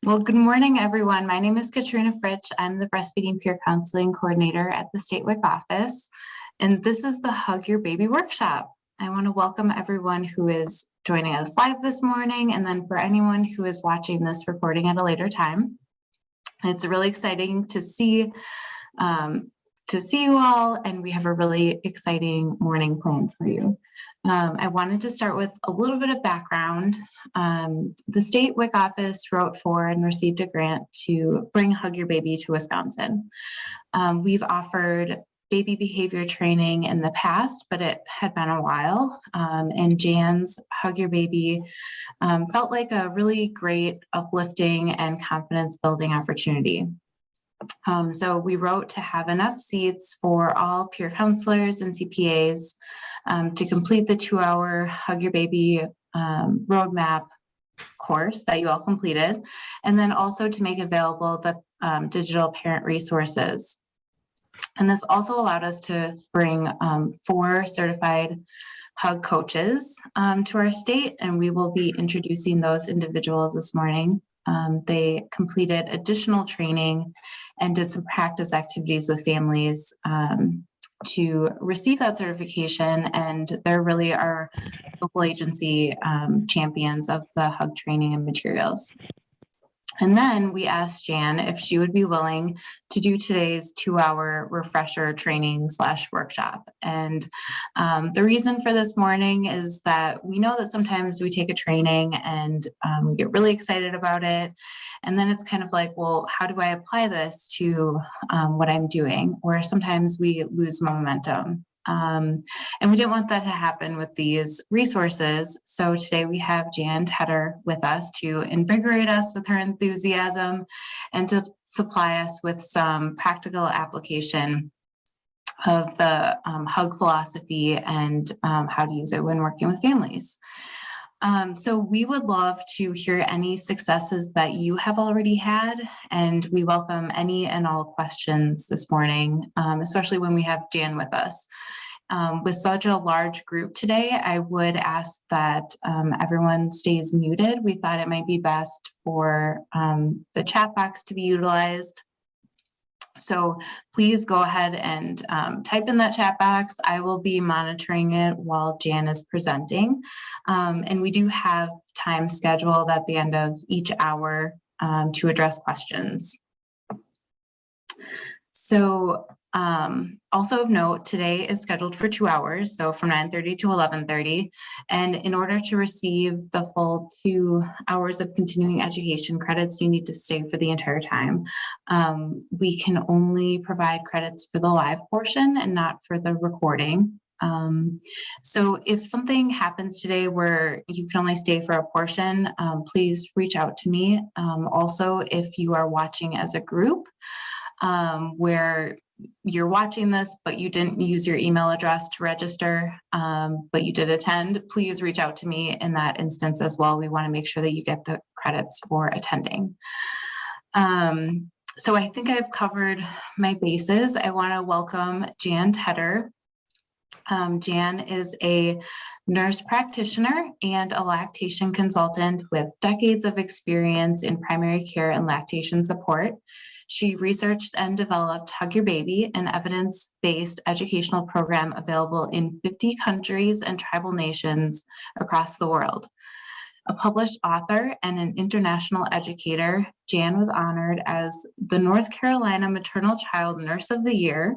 Well, good morning, everyone. My name is Katrina Fritsch. I'm the Breastfeeding Peer Counseling Coordinator at the State WIC office, and this is the Hug Your Baby Workshop. I want to welcome everyone who is joining us live this morning, and then for anyone who is watching this recording at a later time. It's really exciting to see you all, and we have a really exciting morning planned for you. I wanted to start with a little bit of background. The State WIC office wrote for and received a grant to bring Hug Your Baby to Wisconsin. We've offered baby behavior training in the past, but it had been a while. And Jan's Hug Your Baby felt like a really great, uplifting, and confidence building opportunity. So we wrote to have enough seats for all peer counselors and CPAs to complete the 2-hour Hug Your Baby roadmap course that you all completed, and then also to make available the digital parent resources. And this also allowed us to bring 4 certified hug coaches to our state, and we will be introducing those individuals this morning. They completed additional training and did some practice activities with families to receive that certification, and they're really our local agency champions of the hug training and materials. And then we asked Jan if she would be willing to do today's 2-hour refresher training / workshop. And the reason for this morning is that we know that sometimes we take a training and we get really excited about it. And then it's kind of like, well, how do I apply this to what I'm doing? Or sometimes we lose momentum. And we didn't want that to happen with these resources. So today we have Jan Tedder with us to invigorate us with her enthusiasm and to supply us with some practical application of the hug philosophy and how to use it when working with families. So we would love to hear any successes that you have already had, and we welcome any and all questions this morning, especially when we have Jan with us. With such a large group today, I would ask that everyone stays muted. We thought it might be best for the chat box to be utilized. So please go ahead and type in that chat box. I will be monitoring it while Jan is presenting. And we do have time scheduled at the end of each hour to address questions. So also of note, today is scheduled for 2 hours, so from 9:30 to 11:30. And in order to receive the full 2 hours of continuing education credits, you need to stay for the entire time. We can only provide credits for the live portion and not for the recording. So if something happens today where you can only stay for a portion, please reach out to me. Also, if you are watching as a group, where you're watching this, but you didn't use your email address to register, but you did attend, please reach out to me in that instance as well. We want to make sure that you get the credits for attending. So I think I've covered my bases. I want to welcome Jan Tedder. Jan is a nurse practitioner and a lactation consultant with decades of experience in primary care and lactation support. She researched and developed Hug Your Baby, an evidence-based educational program available in 50 countries and tribal nations across the world. A published author and an international educator, Jan was honored as the North Carolina Maternal Child Nurse of the Year,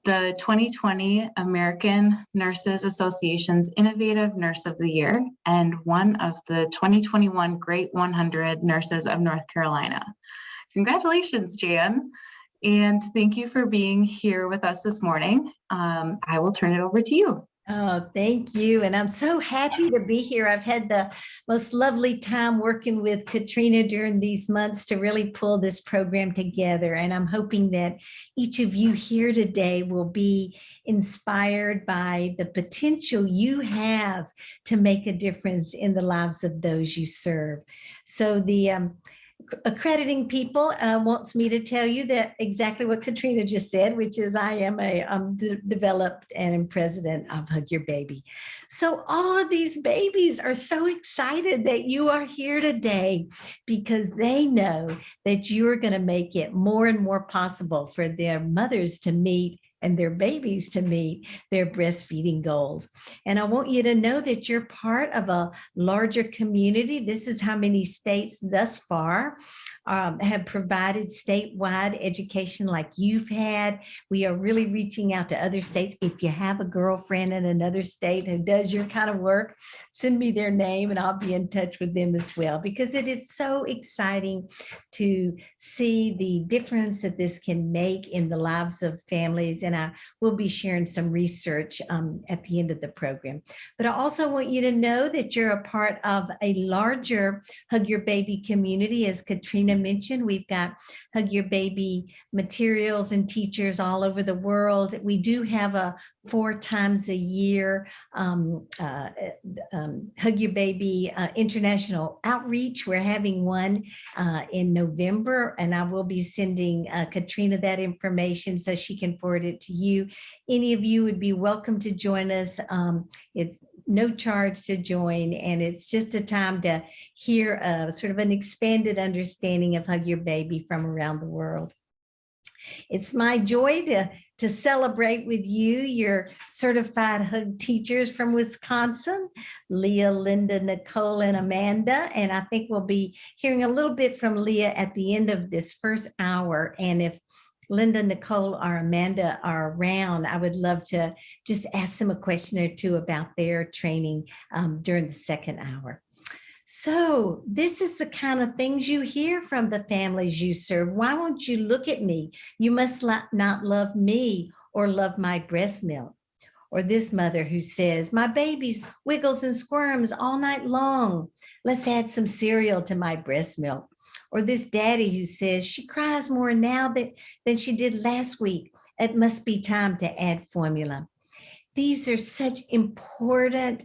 the 2020 American Nurses Association's Innovative Nurse of the Year, and one of the 2021 Great 100 Nurses of North Carolina. Congratulations, Jan, and thank you for being here with us this morning. I will turn it over to you. Oh, thank you. And I'm so happy to be here. I've had the most lovely time working with Katrina during these months to really pull this program together. And I'm hoping that each of you here today will be inspired by the potential you have to make a difference in the lives of those you serve. So accrediting people wants me to tell you that exactly what Katrina just said, which is I am a developed and am president of Hug Your Baby. So all of these babies are so excited that you are here today because they know that you're going to make it more and more possible for their mothers to meet and their babies to meet their breastfeeding goals. And I want you to know that you're part of a larger community. This is how many states thus far have provided statewide education like you've had. We are really reaching out to other states. If you have a girlfriend in another state who does your kind of work, send me their name and I'll be in touch with them as well, because it is so exciting to see the difference that this can make in the lives of families. And I will be sharing some research at the end of the program. But I also want you to know that you're a part of a larger Hug Your Baby community. As Katrina mentioned, we've got Hug Your Baby materials and teachers all over the world. We do have a 4 times a year Hug Your Baby international outreach. We're having one in November, and I will be sending Katrina that information so she can forward it to you. Any of you would be welcome to join us. It's no charge to join, and it's just a time to hear sort of an expanded understanding of Hug Your Baby from around the world. It's my joy to celebrate with you, your certified hug teachers from Wisconsin, Leah, Linda, Nicole, and Amanda. And I think we'll be hearing a little bit from Leah at the end of this first hour. And if Linda, Nicole, or Amanda are around, I would love to just ask them a question or two about their training during the second hour. So this is the kind of things you hear from the families you serve. Why won't you look at me? You must not love me or love my breast milk. Or this mother who says, my baby wiggles and squirms all night long. Let's add some cereal to my breast milk. Or this daddy who says, she cries more now than she did last week. It must be time to add formula. These are such important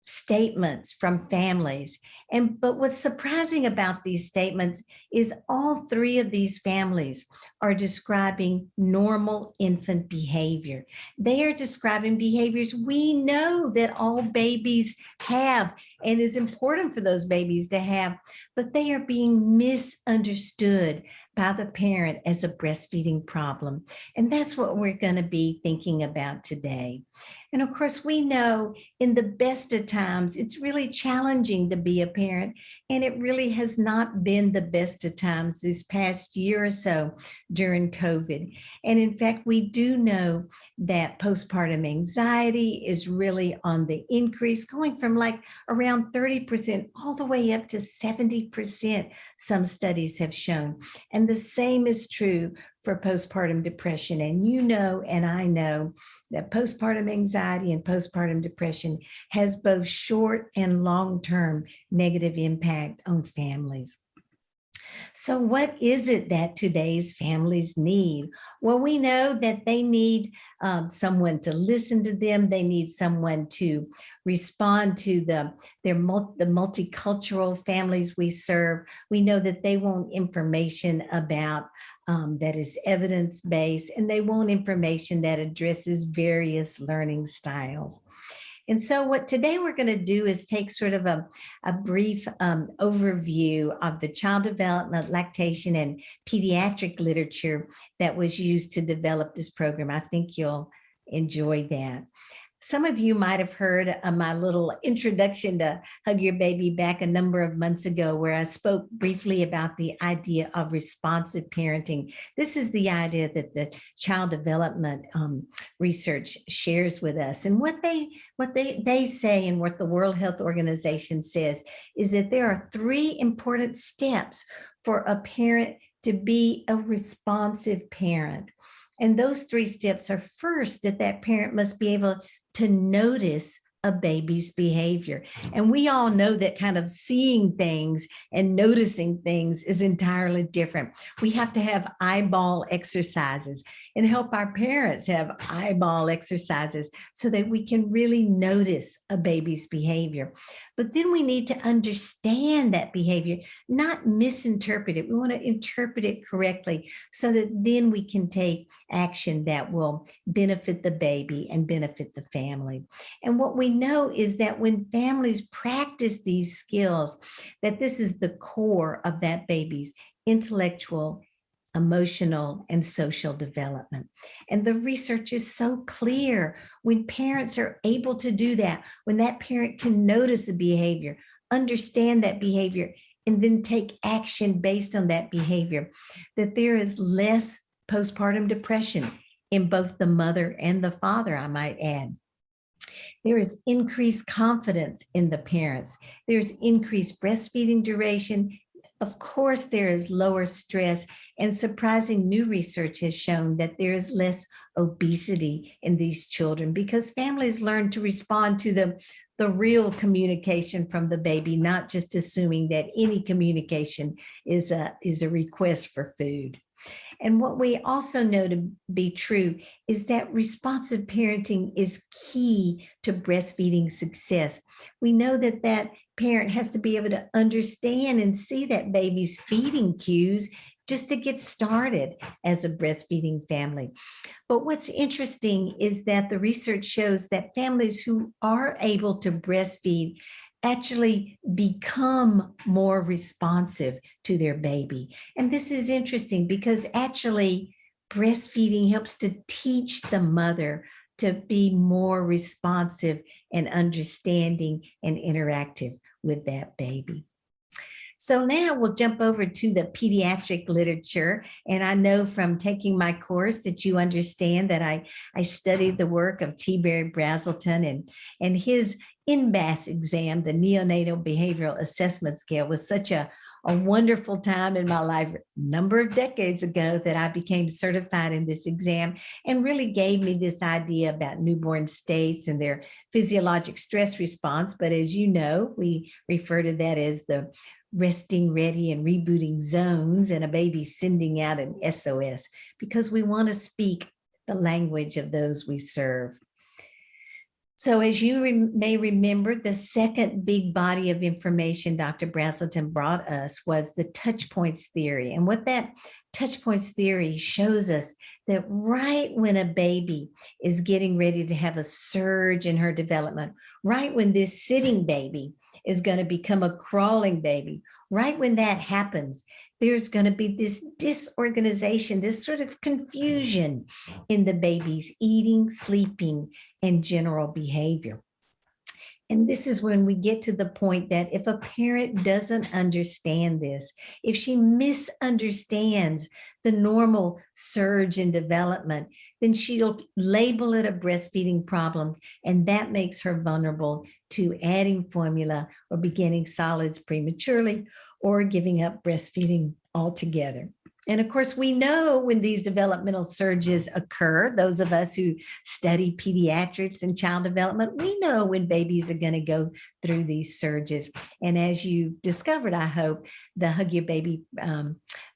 statements from families. But what's surprising about these statements is all 3 of these families are describing normal infant behavior. They are describing behaviors we know that all babies have and is important for those babies to have, but they are being misunderstood by the parent as a breastfeeding problem. And that's what we're going to be thinking about today. And of course, we know in the best of times, it's really challenging to be a parent, and it really has not been the best of times this past year or so during COVID. And in fact, we do know that postpartum anxiety is really on the increase, going from like around 30% all the way up to 70%, some studies have shown. And the same is true for postpartum depression. And you know, and I know that postpartum anxiety and postpartum depression has both short and long-term negative impact on families. So what is it that today's families need? Well, we know that they need someone to listen to them. They need someone to respond to the multicultural families we serve. We know that they want information about that is evidence-based, and they want information that addresses various learning styles. And so what today we're going to do is take sort of a brief overview of the child development, lactation, and pediatric literature that was used to develop this program. I think you'll enjoy that. Some of you might have heard my little introduction to Hug Your Baby back a number of months ago, where I spoke briefly about the idea of responsive parenting. This is the idea that the child development research shares with us. And what they say, and what the World Health Organization says, is that there are 3 important steps for a parent to be a responsive parent. And those 3 steps are, first, that parent must be able to notice a baby's behavior. And we all know that kind of seeing things and noticing things is entirely different. We have to have eyeball exercises and help our parents have eyeball exercises so that we can really notice a baby's behavior. But then we need to understand that behavior, not misinterpret it. We want to interpret it correctly so that then we can take action that will benefit the baby and benefit the family. And what we know is that when families practice these skills, that this is the core of that baby's intellectual, emotional, and social development. And the research is so clear. When parents are able to do that, when that parent can notice a behavior, understand that behavior, and then take action based on that behavior, that there is less postpartum depression in both the mother and the father, I might add. There is increased confidence in the parents. There's increased breastfeeding duration. Of course, there is lower stress, and surprising new research has shown that there is less obesity in these children because families learn to respond to the real communication from the baby, not just assuming that any communication is a request for food. And what we also know to be true is that responsive parenting is key to breastfeeding success. We know that that parent has to be able to understand and see that baby's feeding cues just to get started as a breastfeeding family. But what's interesting is that the research shows that families who are able to breastfeed actually become more responsive to their baby. And this is interesting because actually breastfeeding helps to teach the mother to be more responsive and understanding and interactive with that baby. So now we'll jump over to the pediatric literature. And I know from taking my course that you understand that I studied the work of T. Barry Brazelton and his NBAS exam, the Neonatal Behavioral Assessment Scale, was such a wonderful time in my life a number of decades ago that I became certified in this exam and really gave me this idea about newborn states and their physiologic stress response. But as you know, we refer to that as the resting, ready, and rebooting zones, and a baby sending out an SOS because we want to speak the language of those we serve. So as you may remember, the second big body of information Dr. Brazelton brought us was the touch points theory. And what that touch points theory shows us that right when a baby is getting ready to have a surge in her development, right when this sitting baby is going to become a crawling baby, right when that happens, there's going to be this disorganization, this sort of confusion in the baby's eating, sleeping, and general behavior. And this is when we get to the point that if a parent doesn't understand this, if she misunderstands the normal surge in development, then she'll label it a breastfeeding problem, and that makes her vulnerable to adding formula or beginning solids prematurely or giving up breastfeeding altogether. And of course, we know when these developmental surges occur, those of us who study pediatrics and child development, we know when babies are going to go through these surges. And as you discovered, I hope, the Hug Your Baby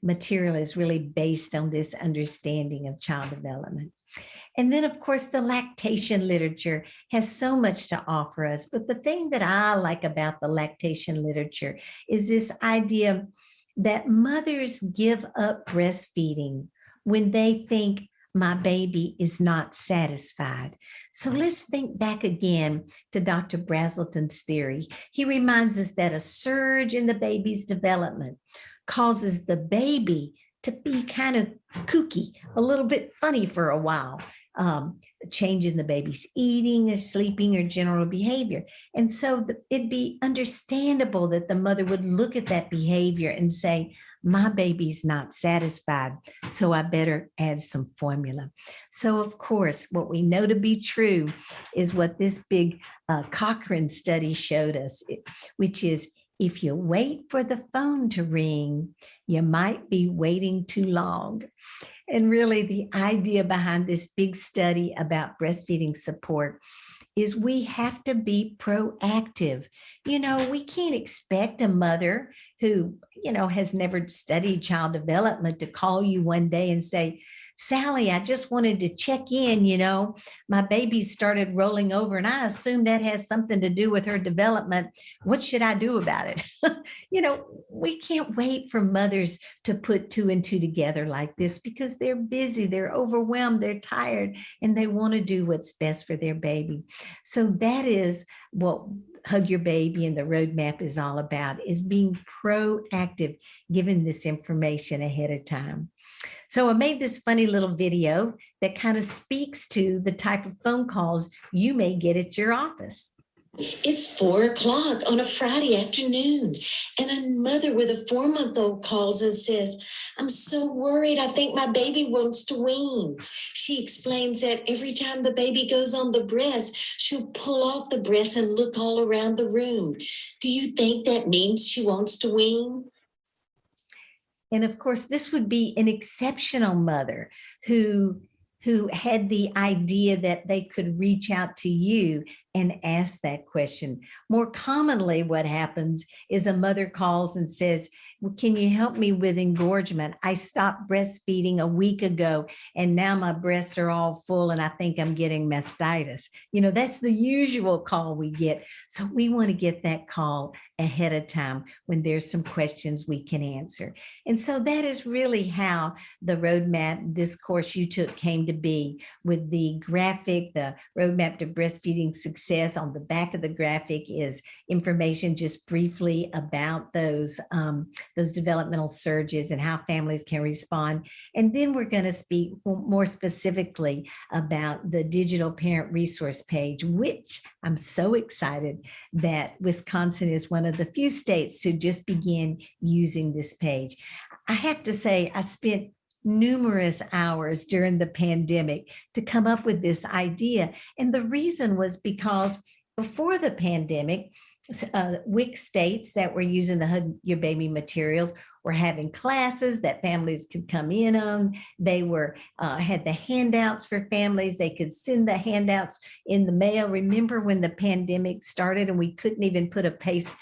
material is really based on this understanding of child development. And then, of course, the lactation literature has so much to offer us. But the thing that I like about the lactation literature is this idea that mothers give up breastfeeding when they think my baby is not satisfied. So let's think back again to Dr. Brazelton's theory. He reminds us that a surge in the baby's development causes the baby to be kind of kooky, a little bit funny for a while. Changes in the baby's eating or sleeping or general behavior. And so it'd be understandable that the mother would look at that behavior and say, my baby's not satisfied, so I better add some formula. So of course, what we know to be true is what this big Cochrane study showed us, which is if you wait for the phone to ring, you might be waiting too long. And really the idea behind this big study about breastfeeding support is we have to be proactive. You know, we can't expect a mother who, you know, has never studied child development to call you one day and say, Sally, I just wanted to check in, you know, my baby started rolling over and I assume that has something to do with her development. What should I do about it? You know, we can't wait for mothers to put two and two together like this because they're busy, they're overwhelmed, they're tired, and they want to do what's best for their baby. So that is what Hug Your Baby and the roadmap is all about, is being proactive, giving this information ahead of time. So I made this funny little video that kind of speaks to the type of phone calls you may get at your office. It's 4 o'clock on a Friday afternoon, and a mother with a 4-month-old calls and says, I'm so worried. I think my baby wants to wean. She explains that every time the baby goes on the breast, she'll pull off the breast and look all around the room. Do you think that means she wants to wean? And of course, this would be an exceptional mother who had the idea that they could reach out to you and ask that question. More commonly, what happens is a mother calls and says, well, can you help me with engorgement? I stopped breastfeeding a week ago and now my breasts are all full and I think I'm getting mastitis. You know, that's the usual call we get. So we want to get that call ahead of time when there's some questions we can answer. And so that is really how the roadmap, this course you took, came to be, with the graphic, the roadmap to breastfeeding success. On the back of the graphic is information just briefly about those developmental surges and how families can respond. And then we're going to speak more specifically about the digital parent resource page, which I'm so excited that Wisconsin is one of the few states to just begin using this page. I have to say, I spent numerous hours during the pandemic to come up with this idea. And the reason was because before the pandemic, WIC states that were using the Hug Your Baby materials were having classes that families could come in on. They were had the handouts for families. They could send the handouts in the mail. Remember when the pandemic started and we couldn't even put a piece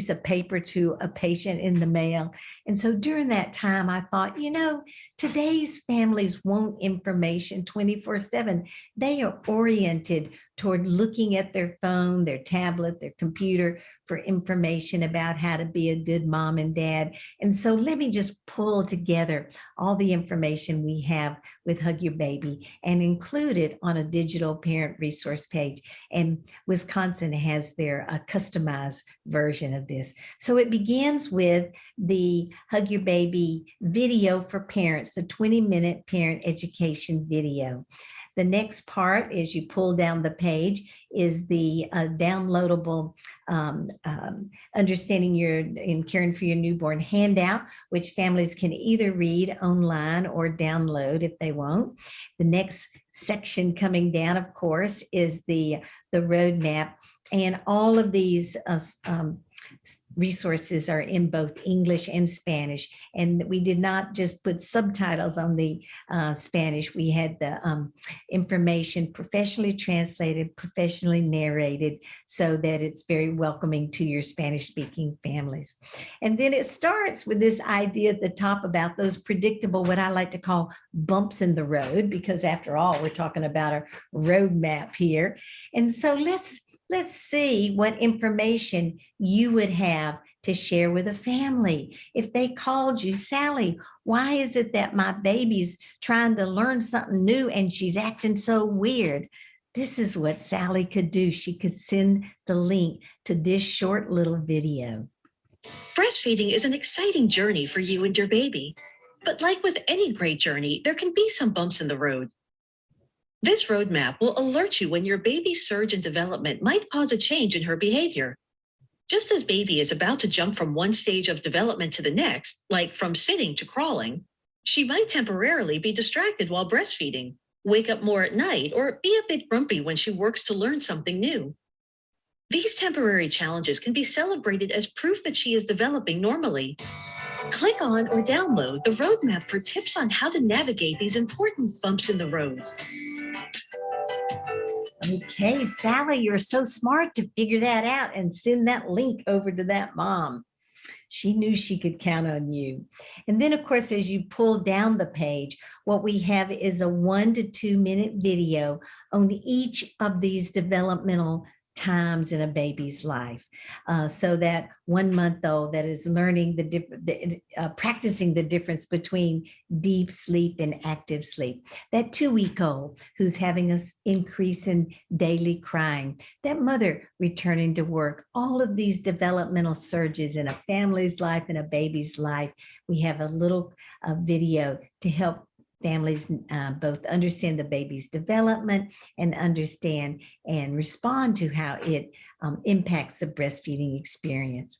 of paper to a patient in the mail? And so during that time, I thought, you know, today's families want information 24/7. They are oriented toward looking at their phone, their tablet, their computer for information about how to be a good mom and dad. And so let me just pull together all the information we have with Hug Your Baby and include it on a digital parent resource page. And Wisconsin has their customized version of this. So it begins with the Hug Your Baby video for parents, the 20-minute parent education video. The next part, as you pull down the page, is the downloadable Understanding Your and Caring for Your Newborn handout, which families can either read online or download if they want. The next section coming down, of course, is the roadmap. And all of these resources are in both English and Spanish. And we did not just put subtitles on the Spanish. We had the information professionally translated, professionally narrated, so that it's very welcoming to your Spanish-speaking families. And then it starts with this idea at the top about those predictable, what I like to call bumps in the road, because after all, we're talking about a roadmap here. And so let's see what information you would have to share with a family. If they called you, Sally, why is it that my baby's trying to learn something new and she's acting so weird? This is what Sally could do. She could send the link to this short little video. Breastfeeding is an exciting journey for you and your baby. But like with any great journey, there can be some bumps in the road. This roadmap will alert you when your baby's surge and development might cause a change in her behavior. Just as baby is about to jump from one stage of development to the next, like from sitting to crawling, she might temporarily be distracted while breastfeeding, wake up more at night, or be a bit grumpy when she works to learn something new. These temporary challenges can be celebrated as proof that she is developing normally. Click on or download the roadmap for tips on how to navigate these important bumps in the road. Okay, Sally, you're so smart to figure that out and send that link over to that mom. She knew she could count on you. And then, of course, as you pull down the page, what we have is a 1 to 2 minute video on each of these developmental times in a baby's life. So that 1 month old that is learning practicing the difference between deep sleep and active sleep. That 2-week old who's having an increase in daily crying. That mother returning to work. All of these developmental surges in a family's life and a baby's life. We have a little video to help families both understand the baby's development and understand and respond to how it impacts the breastfeeding experience.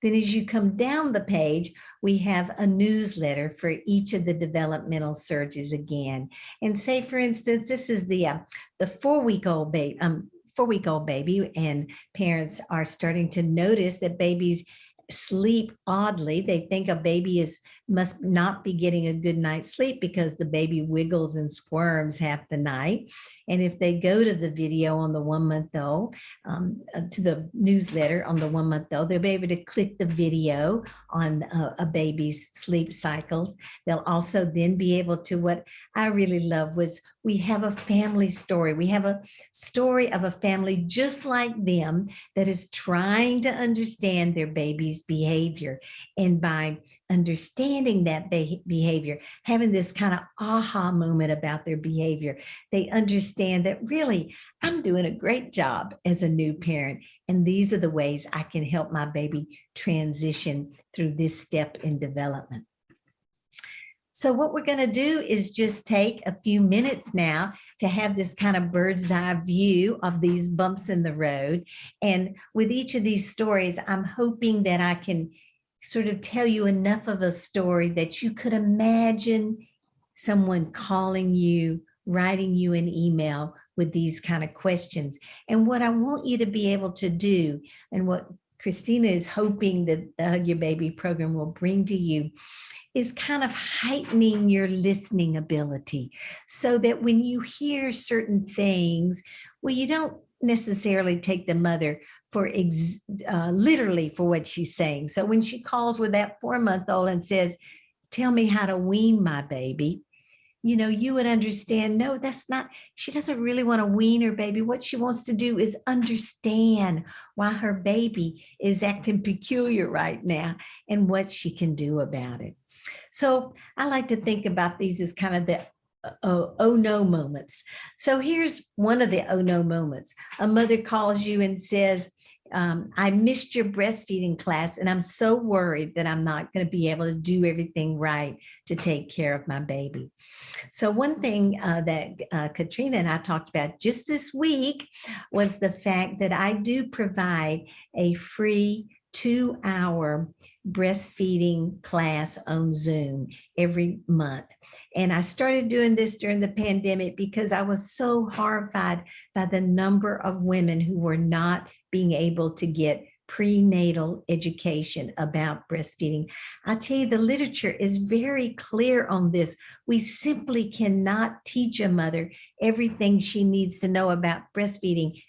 Then as you come down the page, we have a newsletter for each of the developmental surges again. And say, for instance, this is the 4-week-old baby. 4-week-old baby, and parents are starting to notice that babies sleep oddly. They think a baby must not be getting a good night's sleep because the baby wiggles and squirms half the night. And if they go to the video on the 1-month-old, to the newsletter on the 1-month-old, they'll be able to click the video on a baby's sleep cycles. They'll also then be able to, what I really love was we have a family story. We have a story of a family just like them that is trying to understand their baby's behavior. And by understanding that behavior, having this kind of aha moment about their behavior, they understand that really, I'm doing a great job as a new parent. And these are the ways I can help my baby transition through this step in development. So what we're going to do is just take a few minutes now to have this kind of bird's eye view of these bumps in the road. And with each of these stories, I'm hoping that I can sort of tell you enough of a story that you could imagine someone calling you, writing you an email with these kind of questions. And what I want you to be able to do, and what Christina is hoping that the Hug Your Baby program will bring to you, is kind of heightening your listening ability so that when you hear certain things, well, you don't necessarily take the mother for literally for what she's saying. So when she calls with that 4-month-old and says, tell me how to wean my baby, you know, you would understand, no, that's not, she doesn't really want to wean her baby. What she wants to do is understand why her baby is acting peculiar right now and what she can do about it. So I like to think about these as kind of the oh no moments. So here's one of the oh no moments. A mother calls you and says, I missed your breastfeeding class and I'm so worried that I'm not going to be able to do everything right to take care of my baby. So one thing that Katrina and I talked about just this week was the fact that I do provide a free 2-hour breastfeeding class on Zoom every month. And I started doing this during the pandemic because I was so horrified by the number of women who were not being able to get prenatal education about breastfeeding. I tell you, the literature is very clear on this. We simply cannot teach a mother everything she needs to know about breastfeeding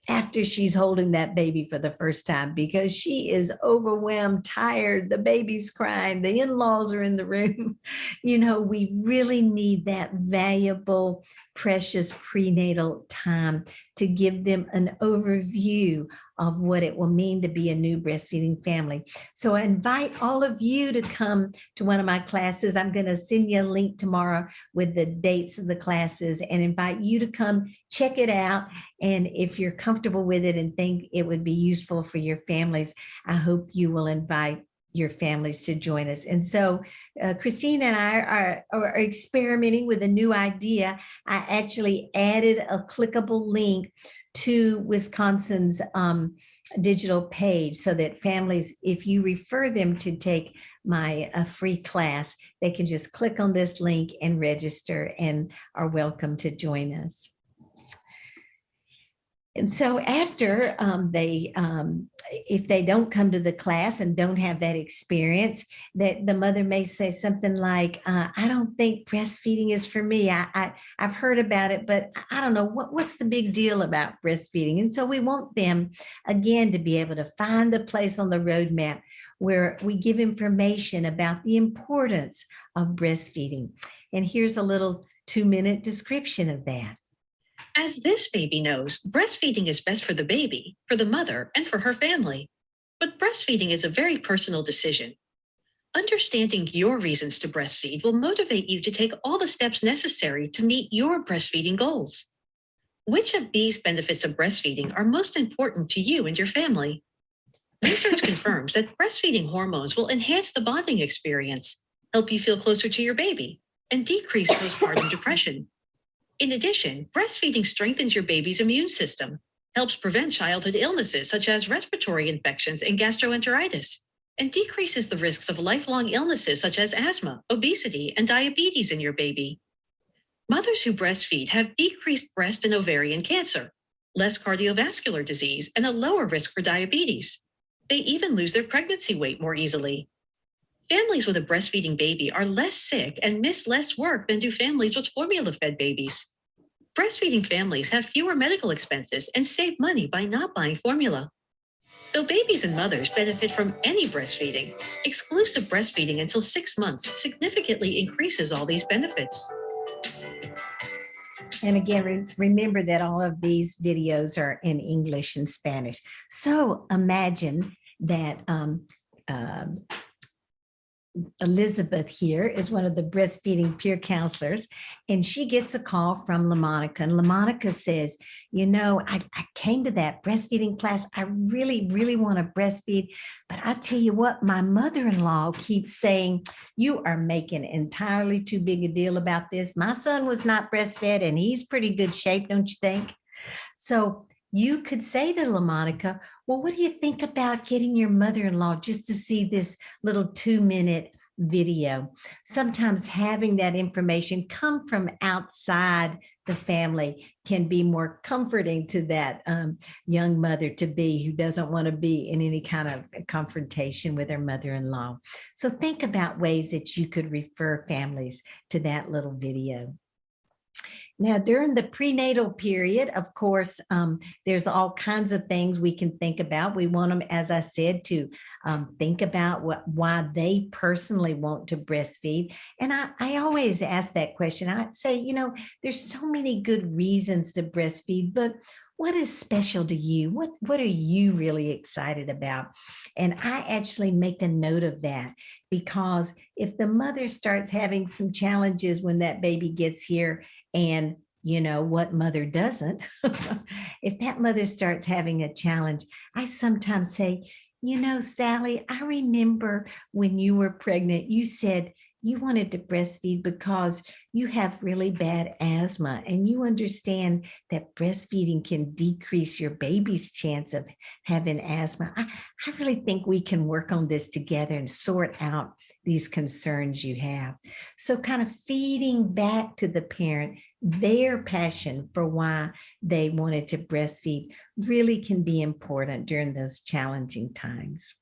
after she's holding that baby for the first time, because she is overwhelmed, tired, the baby's crying, the in-laws are in the room. You know, we really need that valuable, precious prenatal time to give them an overview of what it will mean to be a new breastfeeding family. So I invite all of you to come to one of my classes. I'm going to send you a link tomorrow with the dates of the classes and invite you to come check it out. And if you're comfortable with it and think it would be useful for your families, I hope you will invite your families to join us. And so Christine and I are experimenting with a new idea. I actually added a clickable link to Wisconsin's digital page so that families, if you refer them to take my free class, they can just click on this link and register and are welcome to join us. And so after if they don't come to the class and don't have that experience, that the mother may say something like, I don't think breastfeeding is for me. I've heard about it, but I don't know what's the big deal about breastfeeding. And so we want them, again, to be able to find a place on the roadmap where we give information about the importance of breastfeeding. And here's a little 2-minute description of that. As this baby knows, breastfeeding is best for the baby, for the mother, and for her family. But breastfeeding is a very personal decision. Understanding your reasons to breastfeed will motivate you to take all the steps necessary to meet your breastfeeding goals. Which of these benefits of breastfeeding are most important to you and your family? Research confirms that breastfeeding hormones will enhance the bonding experience, help you feel closer to your baby, and decrease postpartum depression. In addition, breastfeeding strengthens your baby's immune system, helps prevent childhood illnesses such as respiratory infections and gastroenteritis, and decreases the risks of lifelong illnesses such as asthma, obesity, and diabetes in your baby. Mothers who breastfeed have decreased breast and ovarian cancer, less cardiovascular disease, and a lower risk for diabetes. They even lose their pregnancy weight more easily. Families with a breastfeeding baby are less sick and miss less work than do families with formula-fed babies. Breastfeeding families have fewer medical expenses and save money by not buying formula. Though babies and mothers benefit from any breastfeeding, exclusive breastfeeding until 6 months significantly increases all these benefits. And again, remember that all of these videos are in English and Spanish. So imagine that Elizabeth here is one of the breastfeeding peer counselors, and she gets a call from LaMonica, and LaMonica says, you know, I came to that breastfeeding class. I really, really want to breastfeed, but I tell you what, my mother-in-law keeps saying, you are making entirely too big a deal about this. My son was not breastfed and he's pretty good shape, don't you think? So you could say to LaMonica, well, what do you think about getting your mother-in-law just to see this little 2-minute video? Sometimes having that information come from outside the family can be more comforting to that young mother-to-be who doesn't want to be in any kind of confrontation with her mother-in-law. So think about ways that you could refer families to that little video. Now, during the prenatal period, of course, there's all kinds of things we can think about. We want them, as I said, to think about why they personally want to breastfeed. And I always ask that question. I say, you know, there's so many good reasons to breastfeed, but what is special to you? What are you really excited about? And I actually make a note of that, because if the mother starts having some challenges when that baby gets here, and you know what mother doesn't, if that mother starts having a challenge, I sometimes say, you know, Sally, I remember when you were pregnant, you said you wanted to breastfeed because you have really bad asthma, and you understand that breastfeeding can decrease your baby's chance of having asthma. I really think we can work on this together and sort out these concerns you have. So kind of feeding back to the parent their passion for why they wanted to breastfeed really can be important during those challenging times.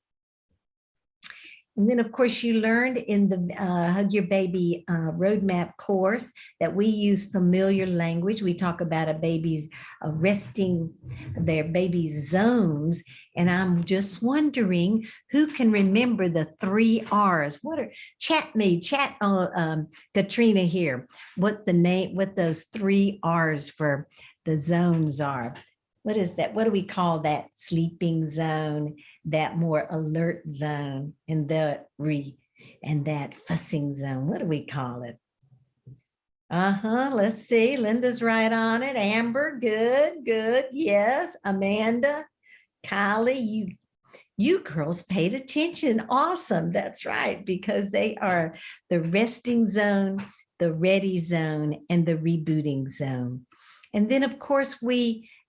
And then, of course, you learned in the Hug Your Baby roadmap course that we use familiar language. We talk about a baby's resting their baby's zones. And I'm just wondering who can remember the 3 R's. Chat Katrina here, what those 3 R's for the zones are. What is that? What do we call that? Sleeping zone, that more alert zone, and that fussing zone. What do we call it? Let's see. Linda's right on it. Amber, good. Yes. Amanda, Kylie, you girls paid attention. Awesome. That's right, because they are the resting zone, the ready zone, and the rebooting zone. And then, of course,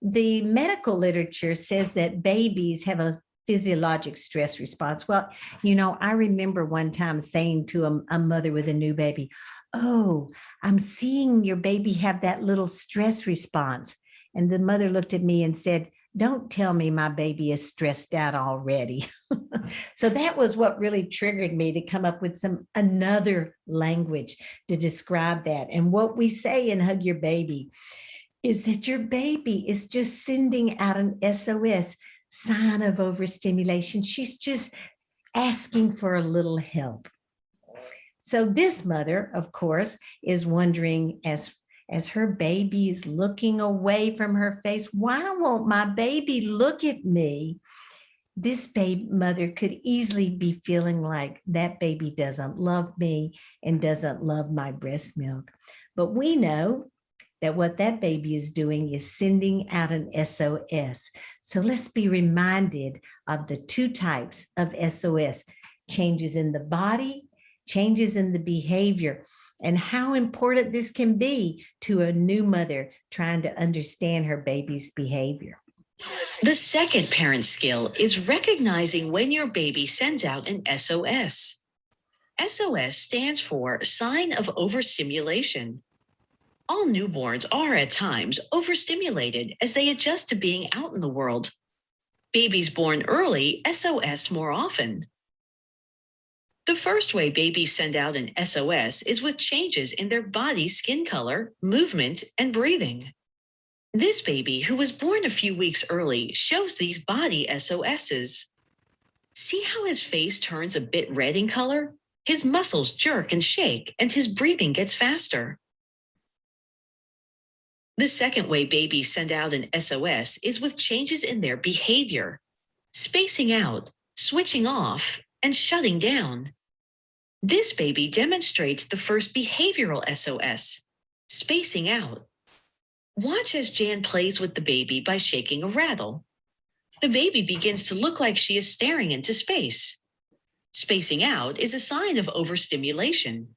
the medical literature says that babies have a physiologic stress response. Well, you know, I remember one time saying to a mother with a new baby, oh, I'm seeing your baby have that little stress response. And the mother looked at me and said, "Don't tell me my baby is stressed out already." So that was what really triggered me to come up with another language to describe that. And what we say in Hug Your Baby is that your baby is just sending out an SOS, sign of overstimulation. She's just asking for a little help. So this mother, of course, is wondering, as her baby is looking away from her face, why won't my baby look at me? This mother could easily be feeling like that baby doesn't love me and doesn't love my breast milk. But we know that what that baby is doing is sending out an SOS. So let's be reminded of the two types of SOS: changes in the body, changes in the behavior, and how important this can be to a new mother trying to understand her baby's behavior. The second parent skill is recognizing when your baby sends out an SOS. SOS stands for sign of overstimulation. All newborns are at times overstimulated as they adjust to being out in the world. Babies born early SOS more often. The first way babies send out an SOS is with changes in their body's skin color, movement, and breathing. This baby, who was born a few weeks early, shows these body SOSs. See how his face turns a bit red in color? His muscles jerk and shake, and his breathing gets faster. The second way babies send out an SOS is with changes in their behavior, spacing out, switching off, and shutting down. This baby demonstrates the first behavioral SOS, spacing out. Watch as Jan plays with the baby by shaking a rattle. The baby begins to look like she is staring into space. Spacing out is a sign of overstimulation.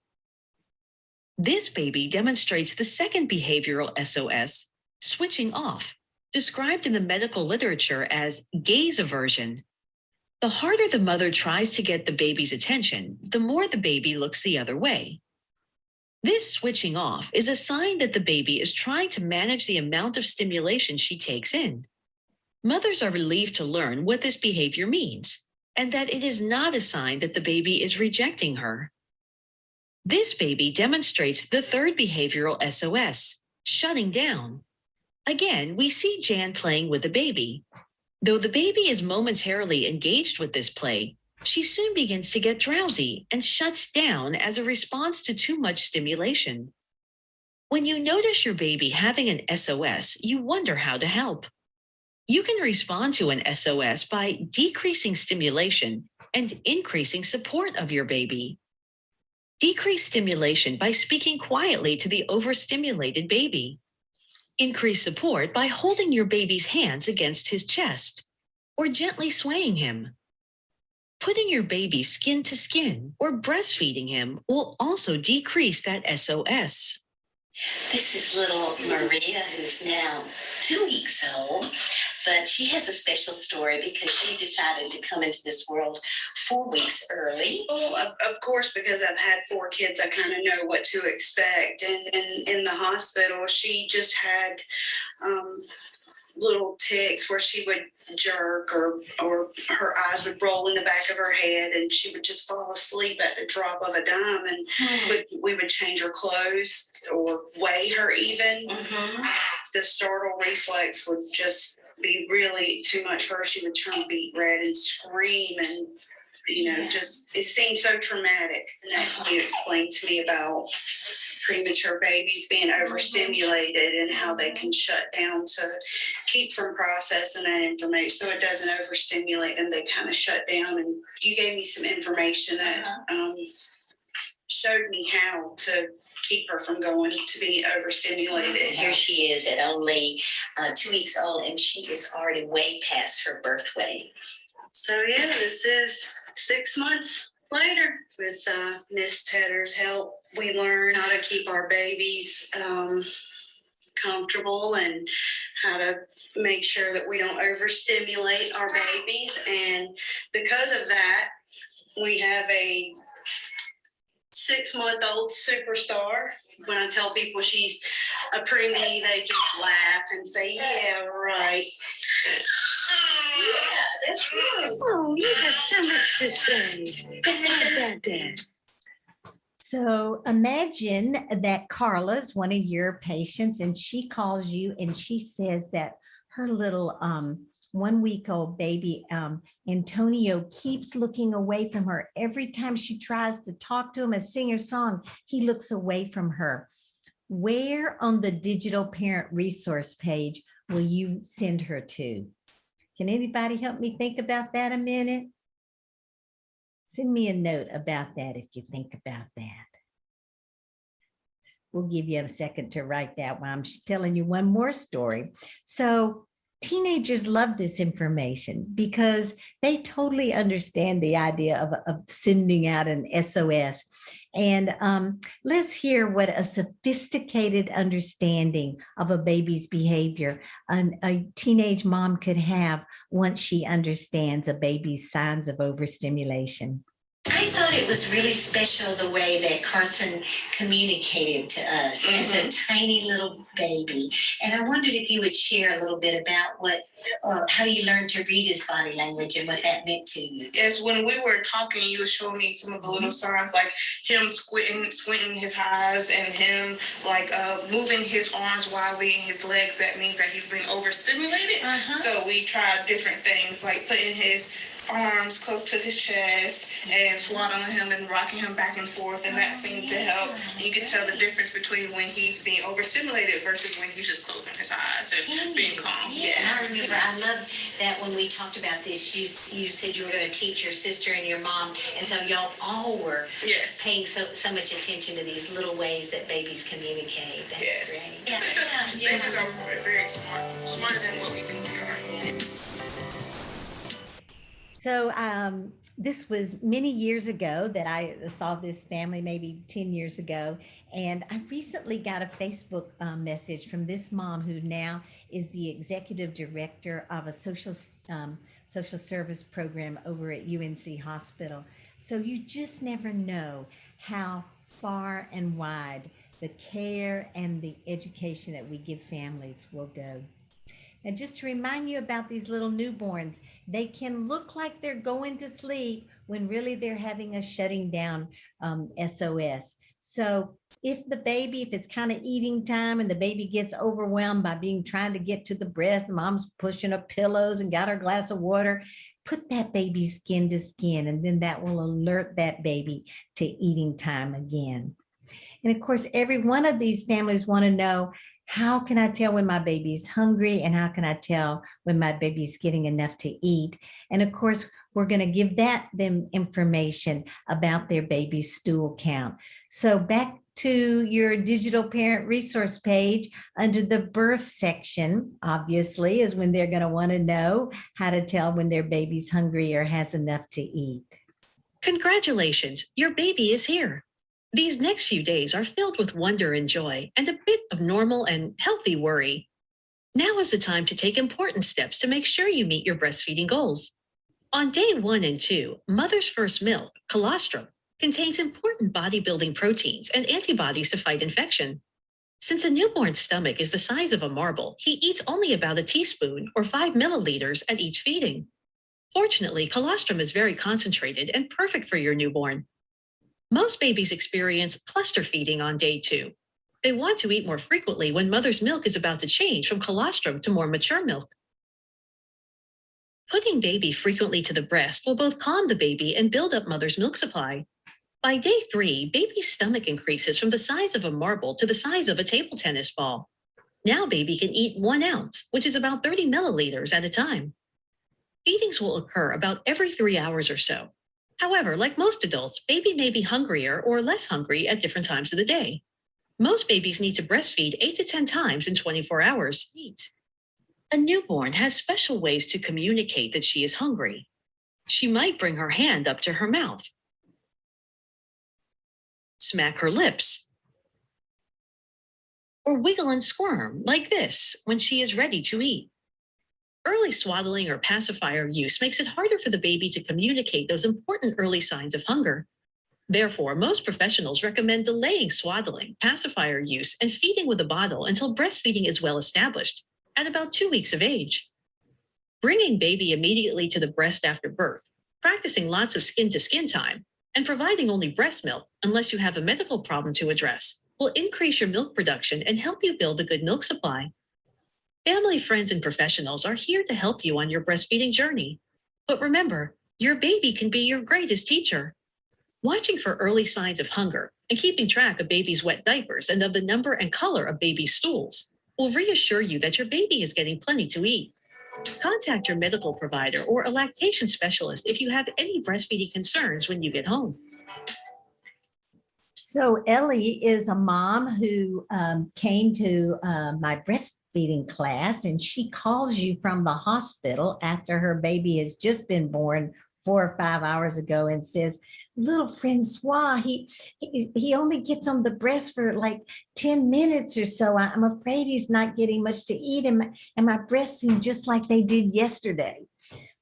This baby demonstrates the second behavioral SOS, switching off, described in the medical literature as gaze aversion. The harder the mother tries to get the baby's attention, the more the baby looks the other way. This switching off is a sign that the baby is trying to manage the amount of stimulation she takes in. Mothers are relieved to learn what this behavior means, and that it is not a sign that the baby is rejecting her. This baby demonstrates the third behavioral SOS, shutting down. Again, we see Jan playing with the baby. Though the baby is momentarily engaged with this play, she soon begins to get drowsy and shuts down as a response to too much stimulation. When you notice your baby having an SOS, you wonder how to help. You can respond to an SOS by decreasing stimulation and increasing support of your baby. Decrease stimulation by speaking quietly to the overstimulated baby. Increase support by holding your baby's hands against his chest or gently swaying him. Putting your baby skin to skin or breastfeeding him will also decrease that SOS. This is little Maria, who's now 2 weeks old, but she has a special story because she decided to come into this world 4 weeks early. Well, of course, because I've had 4 kids, I kind of know what to expect. And in the hospital, she just had little tics where she would jerk or her eyes would roll in the back of her head and she would just fall asleep at the drop of a dime, and we would change her clothes or weigh her even. The startle reflex would just be really too much for her. She would turn beet red and scream, and just it seemed so traumatic. Next, you explained to me about premature babies being overstimulated and how they can shut down to keep from processing that information so it doesn't overstimulate them. They kind of shut down, and you gave me some information that showed me how to keep her from going to be overstimulated. Here she is at only 2 weeks old, and she is already way past her birth weight. So yeah, this is 6 months later. With Miss Tedder's help, we learn how to keep our babies comfortable and how to make sure that we don't overstimulate our babies. And because of that, we have a 6-month-old superstar. When I tell people she's a preemie, they just laugh and say, yeah, right. Yeah, that's right. Oh, you have so much to say. Go ahead, Dad. So imagine that Carla's one of your patients and she calls you and she says that her little 1-week-old baby, Antonio, keeps looking away from her. Every time she tries to talk to him and sing her song, he looks away from her. Where on the digital parent resource page will you send her to? Can anybody help me think about that a minute? Send me a note about that if you think about that. We'll give you a second to write that while I'm telling you one more story. So teenagers love this information because they totally understand the idea of sending out an SOS. And let's hear what a sophisticated understanding of a baby's behavior a teenage mom could have once she understands a baby's signs of overstimulation. I thought it was really special the way that Carson communicated to us as a tiny little baby. And I wondered if you would share a little bit about how you learned to read his body language and what that meant to you. Yes, when we were talking, you were showing me some of the little signs, like him squinting his eyes and him like moving his arms wildly and his legs. That means that he's been overstimulated. So we tried different things, like putting his arms close to his chest and swaddling him and rocking him back and forth, and that seemed to help. You can tell the difference between when he's being overstimulated versus when he's just closing his eyes and being calm. Yeah, I remember. I love that when we talked about this, you said you were going to teach your sister and your mom, and so y'all all were paying so much attention to these little ways that babies communicate. That's great. Yeah. Babies are very smart, smarter than what we think they are. So this was many years ago that I saw this family, maybe 10 years ago. And I recently got a Facebook message from this mom who now is the executive director of a social service program over at UNC Hospital. So you just never know how far and wide the care and the education that we give families will go. And just to remind you about these little newborns, they can look like they're going to sleep when really they're having a shutting down SOS. So if it's kind of eating time and the baby gets overwhelmed by trying to get to the breast, the mom's pushing up pillows and got her glass of water, put that baby skin to skin, and then that will alert that baby to eating time again. And of course, every one of these families want to know, how can I tell when my baby's hungry, and how can I tell when my baby's getting enough to eat? And of course, we're going to give them information about their baby's stool count. So back to your digital parent resource page, under the birth section, obviously, is when they're going to want to know how to tell when their baby's hungry or has enough to eat. Congratulations, your baby is here. These next few days are filled with wonder and joy and a bit of normal and healthy worry. Now is the time to take important steps to make sure you meet your breastfeeding goals. On day 1 and 2, mother's first milk, colostrum, contains important body-building proteins and antibodies to fight infection. Since a newborn's stomach is the size of a marble, he eats only about a teaspoon or 5 milliliters at each feeding. Fortunately, colostrum is very concentrated and perfect for your newborn. Most babies experience cluster feeding on day 2. They want to eat more frequently when mother's milk is about to change from colostrum to more mature milk. Putting baby frequently to the breast will both calm the baby and build up mother's milk supply. By day 3, baby's stomach increases from the size of a marble to the size of a table tennis ball. Now baby can eat 1 ounce, which is about 30 milliliters at a time. Feedings will occur about every 3 hours or so. However, like most adults, baby may be hungrier or less hungry at different times of the day. Most babies need to breastfeed 8 to 10 times in 24 hours. A newborn has special ways to communicate that she is hungry. She might bring her hand up to her mouth, smack her lips, or wiggle and squirm like this when she is ready to eat. Early swaddling or pacifier use makes it harder for the baby to communicate those important early signs of hunger. Therefore, most professionals recommend delaying swaddling, pacifier use, and feeding with a bottle until breastfeeding is well established, at about 2 weeks of age. Bringing baby immediately to the breast after birth, practicing lots of skin-to-skin time, and providing only breast milk, unless you have a medical problem to address, will increase your milk production and help you build a good milk supply. Family, friends, and professionals are here to help you on your breastfeeding journey. But remember, your baby can be your greatest teacher. Watching for early signs of hunger and keeping track of baby's wet diapers and of the number and color of baby's stools will reassure you that your baby is getting plenty to eat. Contact your medical provider or a lactation specialist if you have any breastfeeding concerns when you get home. So Ellie is a mom who came to my breastfeeding class, and she calls you from the hospital after her baby has just been born 4 or 5 hours ago and says, little Francois, he only gets on the breast for like 10 minutes or so. I'm afraid he's not getting much to eat, and my breasts seem just like they did yesterday.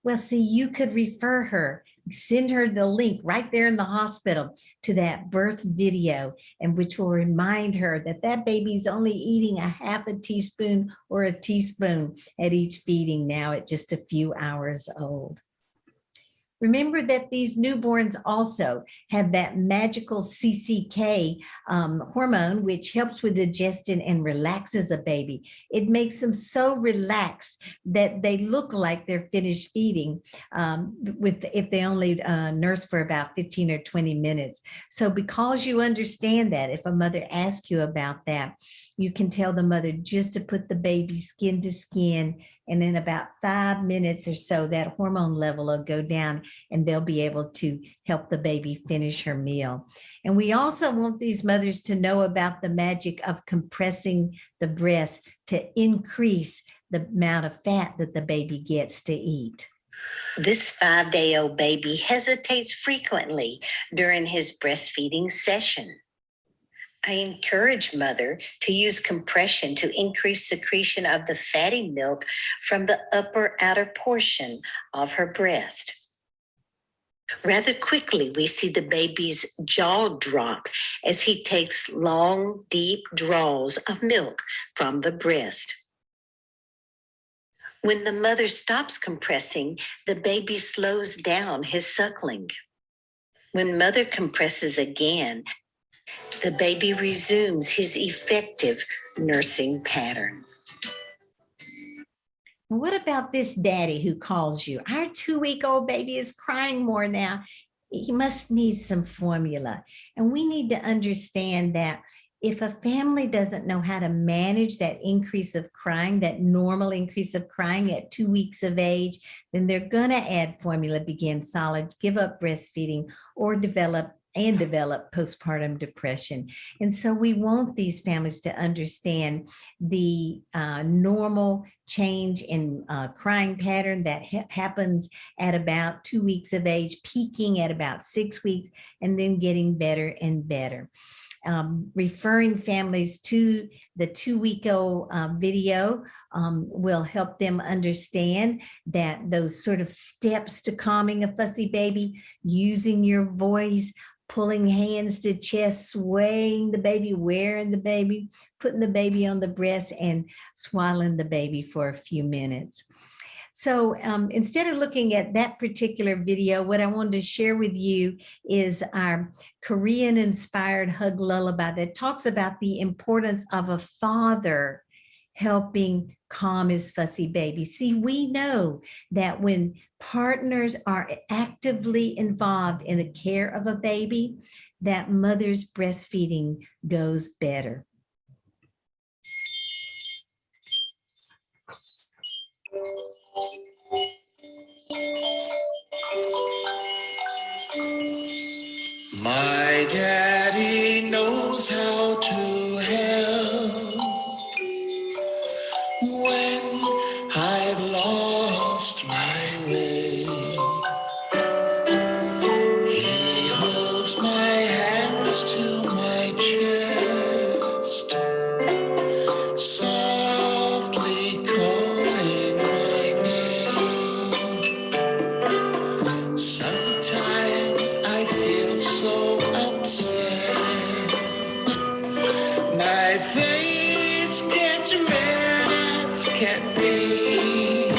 Well, see, you could refer her, send her the link right there in the hospital to that birth video, and which will remind her that that baby's only eating a half a teaspoon or a teaspoon at each feeding now at just a few hours old. Remember that these newborns also have that magical CCK hormone, which helps with digestion and relaxes a baby. It makes them so relaxed that they look like they're finished feeding if they only nurse for about 15 or 20 minutes. So because you understand that, if a mother asks you about that, you can tell the mother just to put the baby skin to skin, and in about 5 minutes or so, that hormone level will go down and they'll be able to help the baby finish her meal. And we also want these mothers to know about the magic of compressing the breast to increase the amount of fat that the baby gets to eat. This 5-day-old baby hesitates frequently during his breastfeeding session. I encourage mother to use compression to increase secretion of the fatty milk from the upper outer portion of her breast. Rather quickly, we see the baby's jaw drop as he takes long, deep draws of milk from the breast. When the mother stops compressing, the baby slows down his suckling. When mother compresses again, the baby resumes his effective nursing pattern. What about this daddy who calls you? Our 2-week-old baby is crying more now. He must need some formula. And we need to understand that if a family doesn't know how to manage that increase of crying, that normal increase of crying at 2 weeks of age, then they're going to add formula, begin solids, give up breastfeeding, or develop postpartum depression. And so we want these families to understand the normal change in crying pattern that happens at about 2 weeks of age, peaking at about 6 weeks, and then getting better and better. Referring families to the 2-week-old video will help them understand that those sort of steps to calming a fussy baby, using your voice, pulling hands to chest, swaying the baby, wearing the baby, putting the baby on the breast, and swaddling the baby for a few minutes. So instead of looking at that particular video, what I wanted to share with you is our Korean-inspired hug lullaby that talks about the importance of a father helping calm his fussy baby. See, we know that when partners are actively involved in the care of a baby, that mother's breastfeeding goes better. My daddy knows how to help when I've lost my way. He holds my hands to my chest, softly calling my name. Sometimes I feel so My face gets red as can be.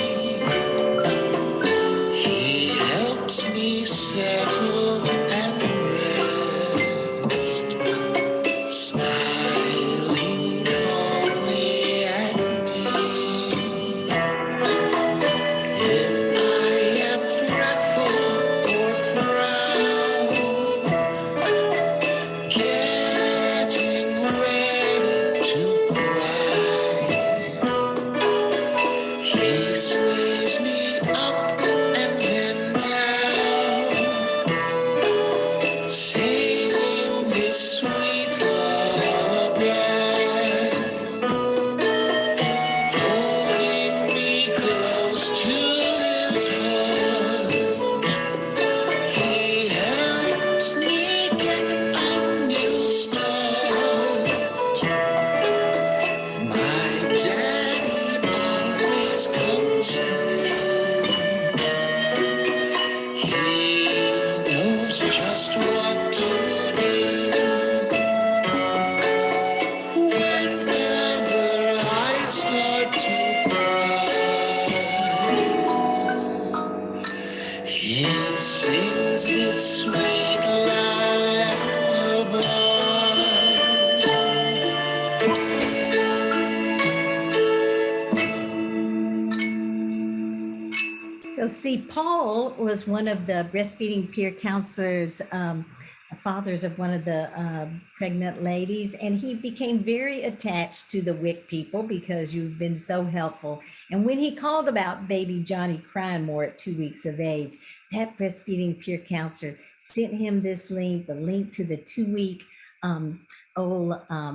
He helps me settle and rest, smiling calmly at me. If I am fretful or frown, getting ready to cry, he sways me up and then down, singing this sweet lullaby, holding me close to his heart. He helps me get a new start. My daddy always comes through. He knows just what to do whenever I start to cry. He sings this sweet lullaby. So, see, Paul was one of the breastfeeding peer counselors, fathers of one of the pregnant ladies, and he became very attached to the WIC people because you've been so helpful. And when he called about baby Johnny crying more at 2 weeks of age, that breastfeeding peer counselor sent him this link, the link to the 2-week old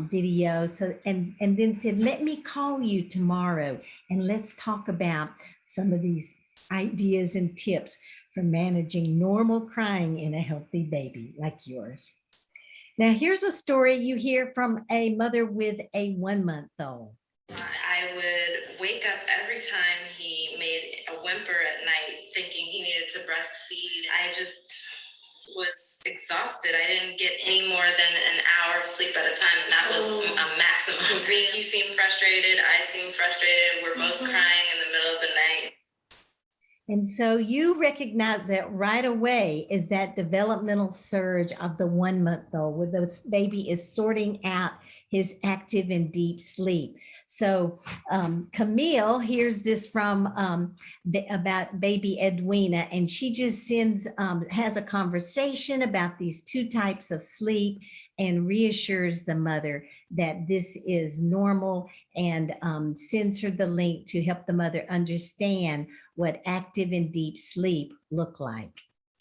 video. So, and then said, let me call you tomorrow and let's talk about some of these ideas and tips for managing normal crying in a healthy baby like yours. Now, here's a story you hear from a mother with a 1-month-old. I would wake up every time he made a whimper at night thinking he needed to breastfeed. I just was exhausted. I didn't get any more than an hour of sleep at a time, and that was a maximum. He seemed frustrated. I seemed frustrated. We're both crying in the middle of the night. And so you recognize that right away is that developmental surge of the 1-month-old, where the baby is sorting out his active and deep sleep. So Camille hears this from about baby Edwina, and she just has a conversation about these 2 types of sleep and reassures the mother that this is normal, and sends her the link to help the mother understand what active and deep sleep look like.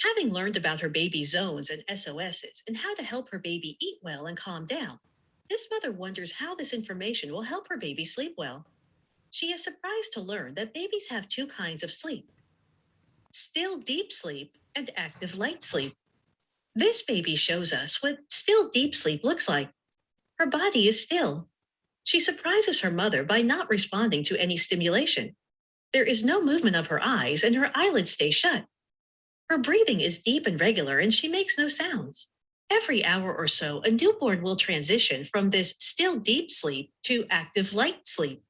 Having learned about her baby's zones and SOSs and how to help her baby eat well and calm down, this mother wonders how this information will help her baby sleep well. She is surprised to learn that babies have 2 kinds of sleep: still deep sleep and active light sleep. This baby shows us what still deep sleep looks like. Her body is still. She surprises her mother by not responding to any stimulation. There is no movement of her eyes, and her eyelids stay shut. Her breathing is deep and regular, and she makes no sounds. Every hour or so, a newborn will transition from this still deep sleep to active light sleep.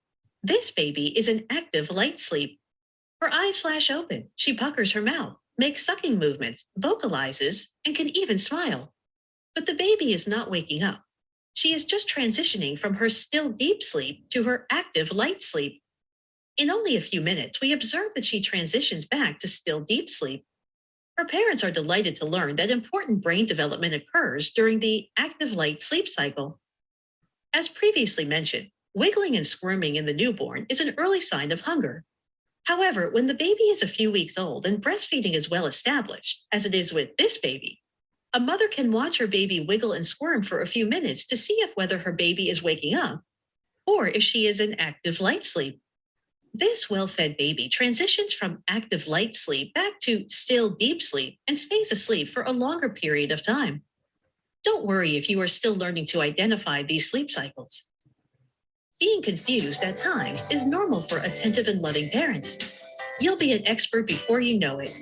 This baby is in active light sleep. Her eyes flash open. She puckers her mouth, makes sucking movements, vocalizes, and can even smile. But the baby is not waking up. She is just transitioning from her still deep sleep to her active light sleep. In only a few minutes, we observe that she transitions back to still deep sleep. Her parents are delighted to learn that important brain development occurs during the active light sleep cycle. As previously mentioned, wiggling and squirming in the newborn is an early sign of hunger. However, when the baby is a few weeks old and breastfeeding is well established, as it is with this baby, a mother can watch her baby wiggle and squirm for a few minutes to see if whether her baby is waking up or if she is in active light sleep. This well-fed baby transitions from active light sleep back to still deep sleep and stays asleep for a longer period of time. Don't worry if you are still learning to identify these sleep cycles. Being confused at times is normal for attentive and loving parents. You'll be an expert before you know it.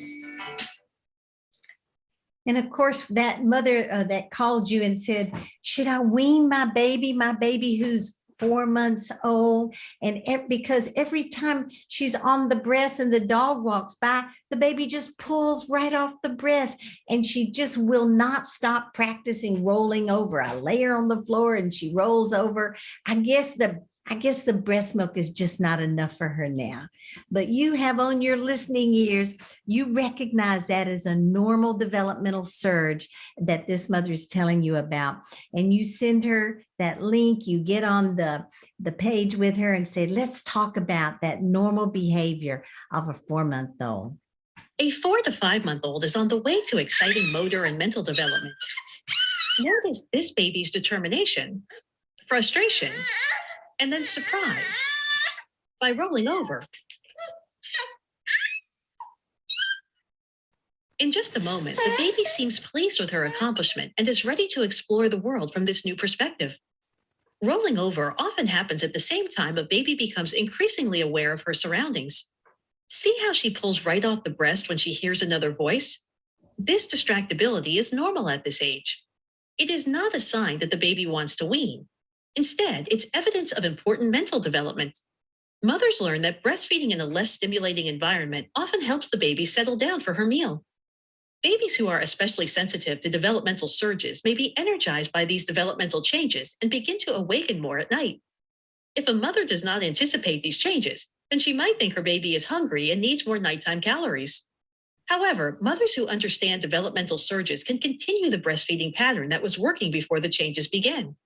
And of course, that mother that called you and said, should I wean my baby who's 4 months old? And because every time she's on the breast and the dog walks by, the baby just pulls right off the breast, and she just will not stop practicing rolling over. I lay her on the floor and she rolls over. I guess the breast milk is just not enough for her now. But you have on your listening ears, you recognize that as a normal developmental surge that this mother is telling you about. And you send her that link, you get on the page with her and say, let's talk about that normal behavior of a 4-month-old. A 4 to 5-month-old is on the way to exciting motor and mental development. Notice this baby's determination, frustration, and then surprise by rolling over. In just a moment, the baby seems pleased with her accomplishment and is ready to explore the world from this new perspective. Rolling over often happens at the same time a baby becomes increasingly aware of her surroundings. See how she pulls right off the breast when she hears another voice? This distractibility is normal at this age. It is not a sign that the baby wants to wean. Instead, it's evidence of important mental development. Mothers learn that breastfeeding in a less stimulating environment often helps the baby settle down for her meal. Babies who are especially sensitive to developmental surges may be energized by these developmental changes and begin to awaken more at night. If a mother does not anticipate these changes, then she might think her baby is hungry and needs more nighttime calories. However, mothers who understand developmental surges can continue the breastfeeding pattern that was working before the changes began.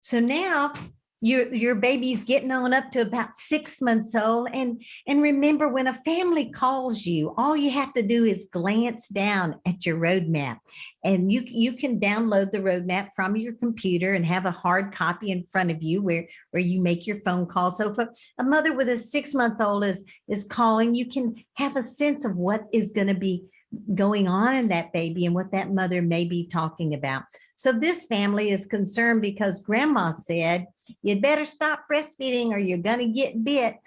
So now your baby's getting on up to about 6 months old. And remember, when a family calls you, all you have to do is glance down at your roadmap. And you can download the roadmap from your computer and have a hard copy in front of you where you make your phone call. So if a mother with a 6-month-old is calling, you can have a sense of what is going to be going on in that baby and what that mother may be talking about. So this family is concerned because grandma said, you'd better stop breastfeeding or you're going to get bit.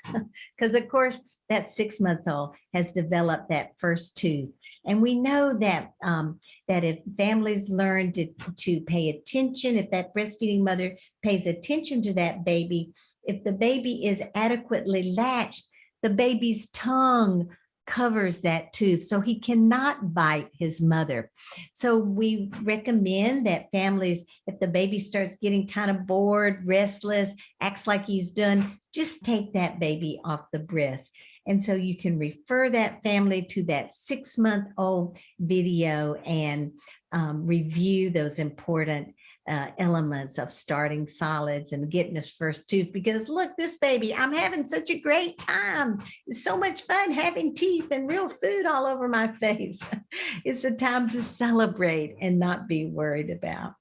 Because of course, that 6-month-old has developed that first tooth. And we know that that if families learn to pay attention, if that breastfeeding mother pays attention to that baby, if the baby is adequately latched, the baby's tongue covers that tooth, so he cannot bite his mother. So we recommend that families, if the baby starts getting kind of bored, restless, acts like he's done, just take that baby off the breast. And so you can refer that family to that 6-month-old video and review those important elements of starting solids and getting his first tooth. Because look, this baby, I'm having such a great time. It's so much fun having teeth and real food all over my face. It's a time to celebrate and not be worried about.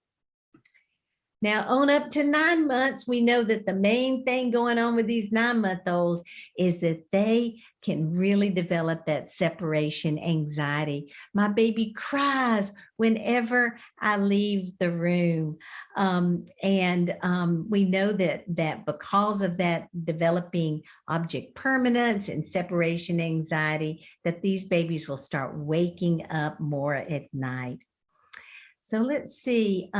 Now, on up to 9 months, we know that the main thing going on with these 9-month-olds is that they can really develop that separation anxiety. My baby cries whenever I leave the room. We know that because of that developing object permanence and separation anxiety, that these babies will start waking up more at night. So let's see.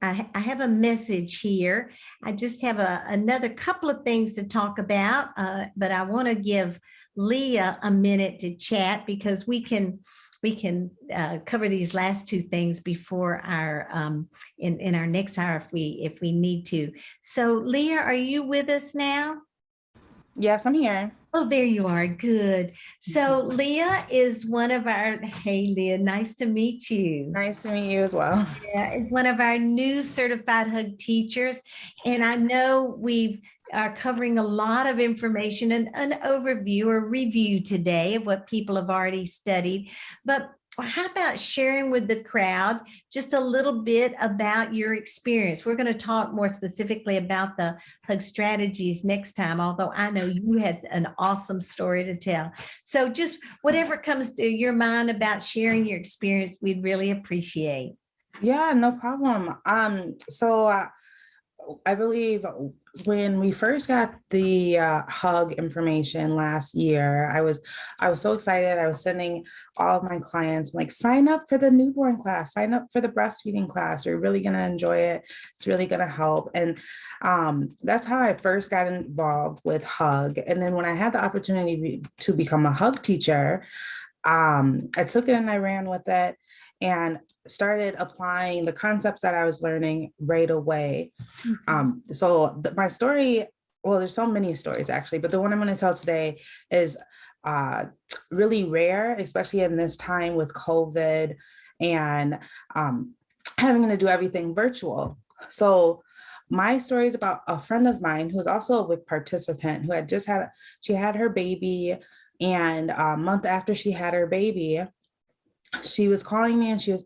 I have a message here. I just have another couple of things to talk about, but I want to give Leah a minute to chat because we can cover these last 2 things before our in our next hour if we need to. So Leah, are you with us now? Yes, I'm here. Oh, there you are. Good. So Leah is one of our, hey Leah, nice to meet you. Nice to meet you as well. Yeah, is one of our new certified hug teachers. And I know we are covering a lot of information and an overview or review today of what people have already studied. But how about sharing with the crowd just a little bit about your experience? We're going to talk more specifically about the hug strategies next time, although I know you had an awesome story to tell. So just whatever comes to your mind about sharing your experience, we'd really appreciate. Yeah, no problem. I believe when we first got the hug information last year, I was so excited. I was sending all of my clients like, sign up for the newborn class, sign up for the breastfeeding class. You're really gonna enjoy it. It's really gonna help. And that's how I first got involved with hug. And then when I had the opportunity to become a hug teacher, I took it and I ran with it and started applying the concepts that I was learning right away. My story, well, there's so many stories actually, but the one I'm going to tell today is really rare, especially in this time with COVID and having to do everything virtual. So my story is about a friend of mine who's also a WIC participant who had she had her baby, and a month after she had her baby, she was calling me and she was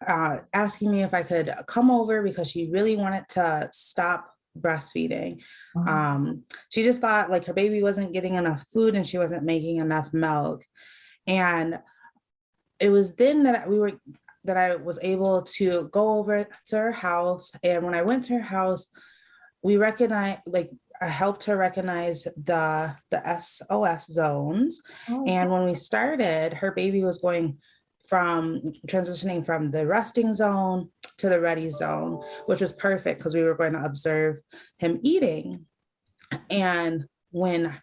asking me if I could come over because she really wanted to stop breastfeeding. She just thought like her baby wasn't getting enough food and she wasn't making enough milk. And it was then that I was able to go over to her house. And when I went to her house, we recognized, like, I helped her recognize the SOS zones. And when we started, her baby was transitioning from the resting zone to the ready zone, which was perfect because we were going to observe him eating. And when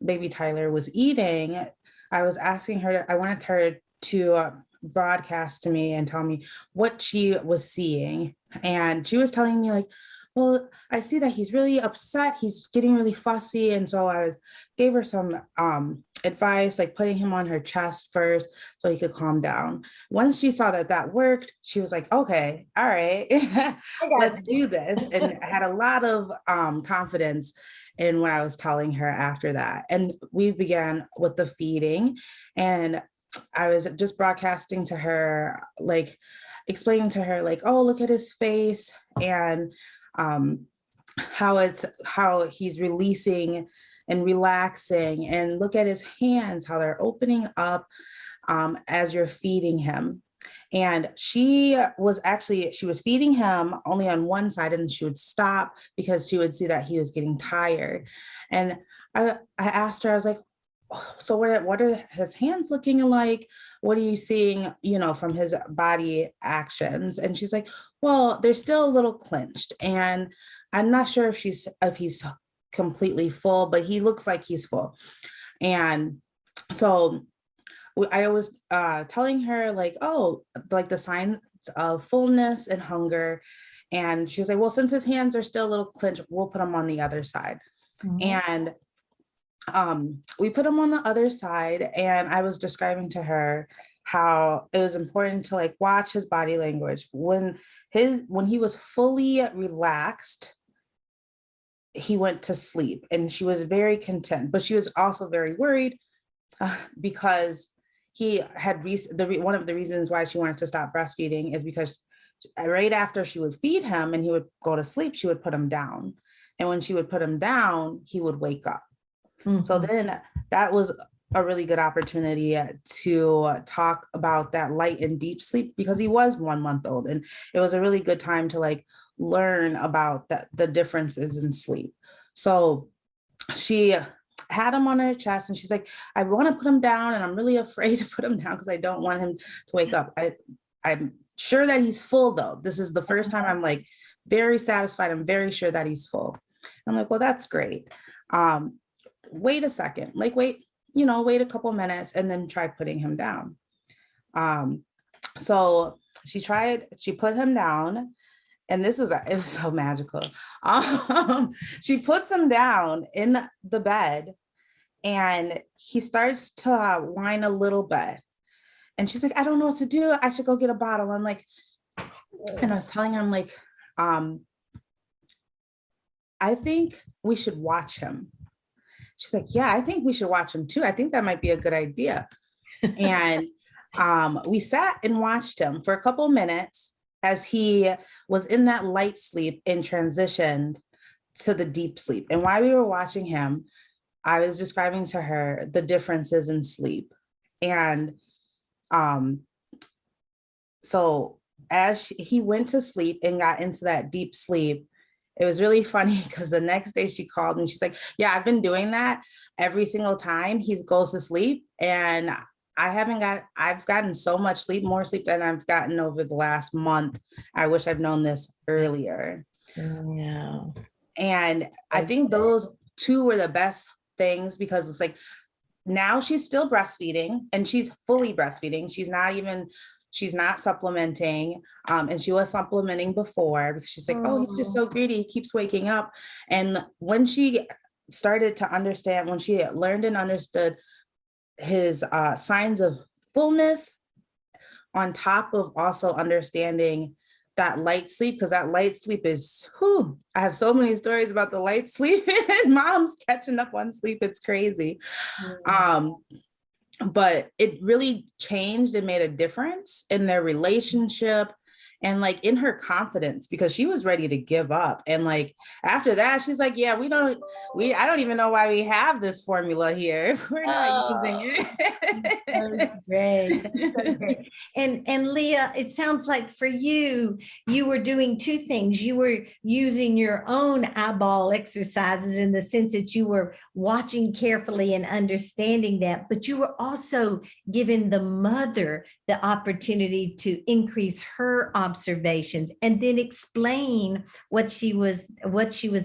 baby Tyler was eating, I wanted her to broadcast to me and tell me what she was seeing. And she was telling me like, well, I see that he's really upset. He's getting really fussy. And so I gave her some advice, like putting him on her chest first so he could calm down. Once she saw that that worked, she was like, okay, all right, let's do this. And I had a lot of confidence in what I was telling her after that. And we began with the feeding. And I was just broadcasting to her, like explaining to her, like, oh, look at his face. And how he's releasing and relaxing, and look at his hands, how they're opening up as you're feeding him. And she was feeding him only on one side, and she would stop because she would see that he was getting tired. And I asked her, I was like, so what are his hands looking like? What are you seeing, from his body actions? And she's like, well, they're still a little clenched. And I'm not sure if he's completely full, but he looks like he's full. And so I was telling her like, oh, like the signs of fullness and hunger. And she was like, well, since his hands are still a little clenched, we'll put them on the other side. And we put him on the other side, and I was describing to her how it was important to like watch his body language. When he was fully relaxed, he went to sleep, and she was very content, but she was also very worried because he had one of the reasons why she wanted to stop breastfeeding is because right after she would feed him and he would go to sleep, she would put him down. And when she would put him down, he would wake up. So then that was a really good opportunity to talk about that light and deep sleep, because he was 1 month old, and it was a really good time to like learn about the differences in sleep. So she had him on her chest, and she's like, I want to put him down, and I'm really afraid to put him down because I don't want him to wake up. I'm sure that he's full though. This is the first time I'm like very satisfied. I'm very sure that he's full. I'm like, well, that's great. Wait a second, like wait a couple minutes and then try putting him down. So she put him down, and it was so magical. She puts him down in the bed, and he starts to whine a little bit. And she's like, I don't know what to do. I should go get a bottle. I'm like, and I was telling her, I'm like, I think we should watch him. She's like, yeah, I think we should watch him too. I think that might be a good idea. And we sat and watched him for a couple minutes as he was in that light sleep and transitioned to the deep sleep. And while we were watching him, I was describing to her the differences in sleep. And so as he went to sleep and got into that deep sleep, it was really funny because the next day she called and she's like, yeah, I've been doing that every single time he goes to sleep. And I've gotten so much sleep, more sleep than I've gotten over the last month. I wish I'd known this earlier. Yeah. And I think those two were the best things because it's like, now she's still breastfeeding and she's fully breastfeeding. She's not supplementing. And she was supplementing before because she's like, oh, he's just so greedy. He keeps waking up. And when she started to understand, when she learned and understood his signs of fullness, on top of also understanding that light sleep, because that light sleep is, I have so many stories about the light sleep and moms catching up on sleep. It's crazy. But it really changed and made a difference in their relationship and like in her confidence, because she was ready to give up. And like after that, she's like, yeah, I don't even know why we have this formula here. We're not using it. That's great. That's so great. And Leah, it sounds like for you were doing two things. You were using your own eyeball exercises in the sense that you were watching carefully and understanding that, but you were also giving the mother the opportunity to increase her observations and then explain what she was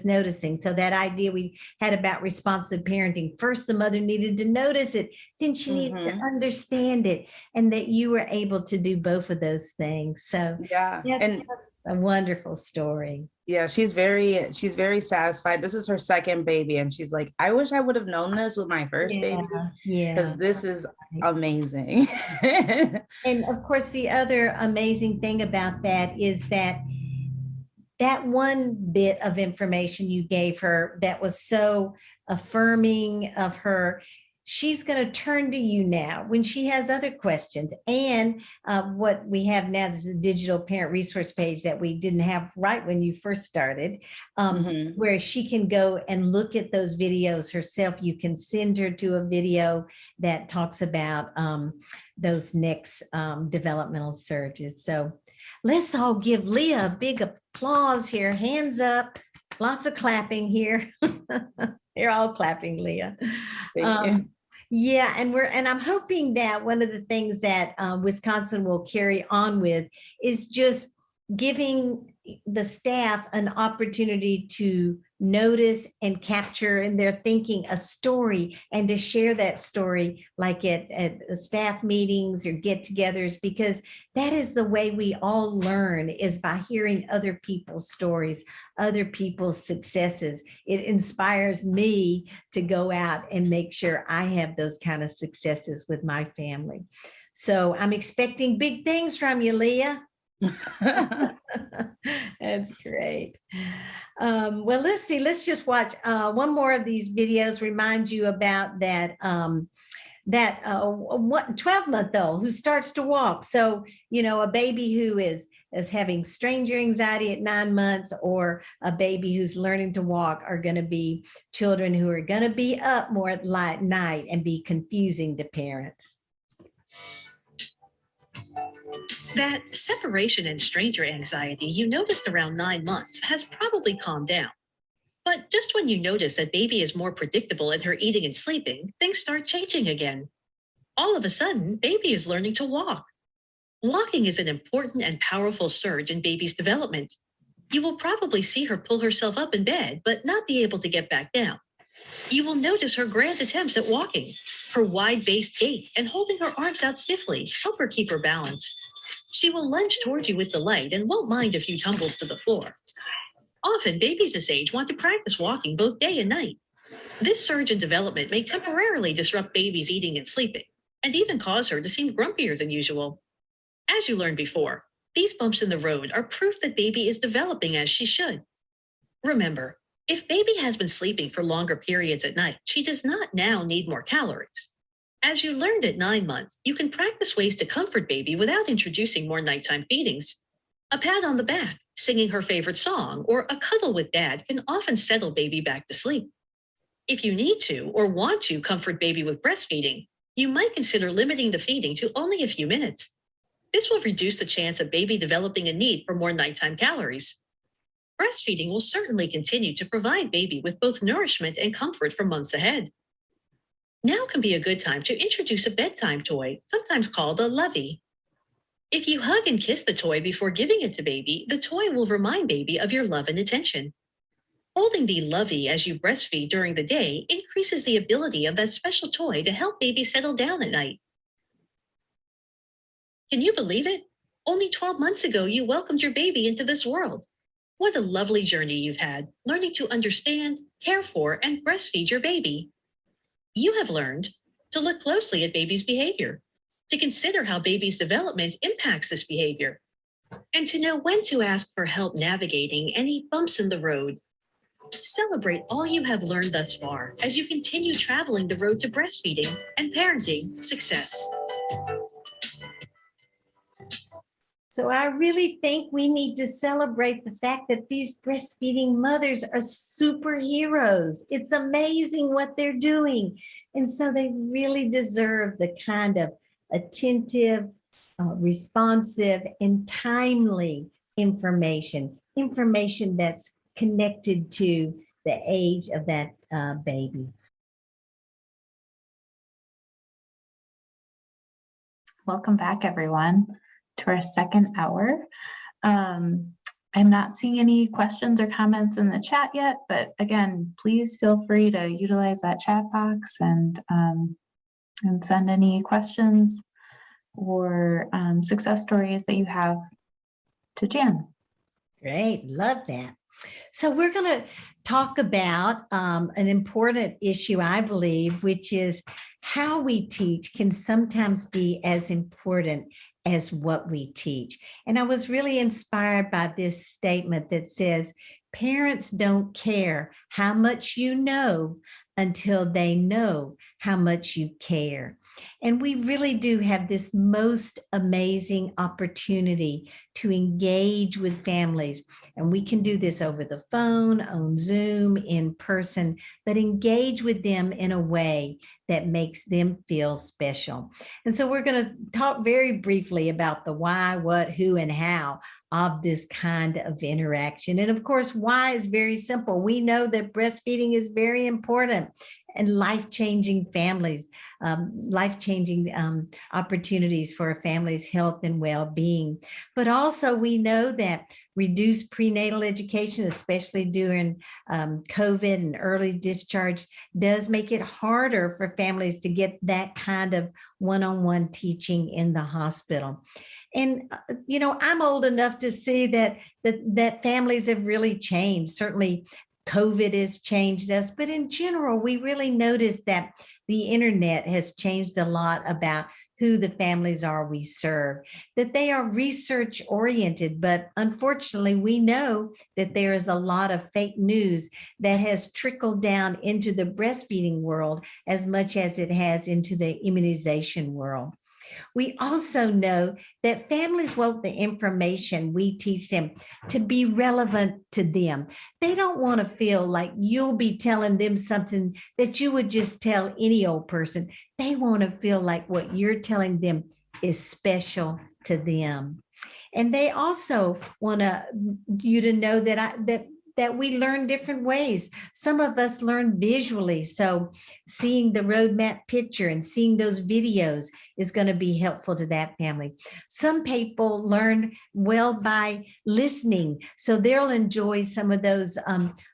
noticing. So that idea we had about responsive parenting, first the mother needed to notice it, then she needed to understand it, and that you were able to do both of those things. So yeah, and a wonderful story. Yeah, she's very satisfied. This is her second baby, and she's like, I wish I would have known this with my first baby, because this is amazing. And of course, the other amazing thing about that is that one bit of information you gave her that was so affirming of her, she's going to turn to you now when she has other questions. And what we have now is a digital parent resource page that we didn't have right when you first started, where she can go and look at those videos herself. You can send her to a video that talks about those next developmental surges. So let's all give Leah a big applause here. Hands up, lots of clapping here. They're all clapping, Leah. Thank you. Yeah, and I'm hoping that one of the things that Wisconsin will carry on with is just giving the staff an opportunity to notice and capture in their thinking a story, and to share that story like at staff meetings or get-togethers, because that is the way we all learn, is by hearing other people's stories, other people's successes. It inspires me to go out and make sure I have those kind of successes with my family. So I'm expecting big things from you, Leah. That's great. Well, let's see. Let's just watch one more of these videos. Remind you about that 12-month-old who starts to walk. So, you know, a baby who is having stranger anxiety at 9 months, or a baby who's learning to walk, are going to be children who are going to be up more at night and be confusing to parents. That separation and stranger anxiety you noticed around 9 months has probably calmed down. But just when you notice that baby is more predictable in her eating and sleeping, things start changing again. All of a sudden, baby is learning to walk. Walking is an important and powerful surge in baby's development. You will probably see her pull herself up in bed, but not be able to get back down. You will notice her grand attempts at walking, her wide-based gait, and holding her arms out stiffly help her keep her balance. She will lunge towards you with delight and won't mind if you tumble to the floor. Often, babies this age want to practice walking both day and night. This surge in development may temporarily disrupt baby's eating and sleeping, and even cause her to seem grumpier than usual. As you learned before, these bumps in the road are proof that baby is developing as she should. Remember, if baby has been sleeping for longer periods at night, she does not now need more calories. As you learned at 9 months, you can practice ways to comfort baby without introducing more nighttime feedings. A pat on the back, singing her favorite song, or a cuddle with dad can often settle baby back to sleep. If you need to or want to comfort baby with breastfeeding, you might consider limiting the feeding to only a few minutes. This will reduce the chance of baby developing a need for more nighttime calories. Breastfeeding will certainly continue to provide baby with both nourishment and comfort for months ahead. Now can be a good time to introduce a bedtime toy, sometimes called a lullaby. If you hug and kiss the toy before giving it to baby, the toy will remind baby of your love and attention. Holding the lullaby as you breastfeed during the day increases the ability of that special toy to help baby settle down at night. Can you believe it? Only 12 months ago, you welcomed your baby into this world. What a lovely journey you've had, learning to understand, care for, and breastfeed your baby. You have learned to look closely at baby's behavior, to consider how baby's development impacts this behavior, and to know when to ask for help navigating any bumps in the road. Celebrate all you have learned thus far as you continue traveling the road to breastfeeding and parenting success. So I really think we need to celebrate the fact that these breastfeeding mothers are superheroes. It's amazing what they're doing. And so they really deserve the kind of attentive, responsive, and timely information that's connected to the age of that baby. Welcome back, everyone, to our second hour. I'm not seeing any questions or comments in the chat yet, but again, please feel free to utilize that chat box and send any questions or success stories that you have to Jan. Great, love that. So we're going to talk about an important issue, I believe, which is how we teach can sometimes be as important as what we teach. And I was really inspired by this statement that says, parents don't care how much you know until they know how much you care. And we really do have this most amazing opportunity to engage with families. And we can do this over the phone, on Zoom, in person, but engage with them in a way that makes them feel special. And so we're going to talk very briefly about the why, what, who, and how of this kind of interaction. And of course, why is very simple. We know that breastfeeding is very important and life-changing families, life-changing opportunities for a family's health and well-being. But also we know that reduced prenatal education, especially during COVID and early discharge, does make it harder for families to get that kind of one-on-one teaching in the hospital. And, you know, I'm old enough to see that families have really changed. Certainly, COVID has changed us, but in general, we really notice that the internet has changed a lot about who the families are we serve, that they are research oriented, but unfortunately we know that there is a lot of fake news that has trickled down into the breastfeeding world as much as it has into the immunization world. We also know that families want the information we teach them to be relevant to them. They don't want to feel like you'll be telling them something that you would just tell any old person. They want to feel like what you're telling them is special to them. And they also want you to know that we learn different ways. Some of us learn visually. So seeing the roadmap picture and seeing those videos is going to be helpful to that family. Some people learn well by listening. So they'll enjoy some of those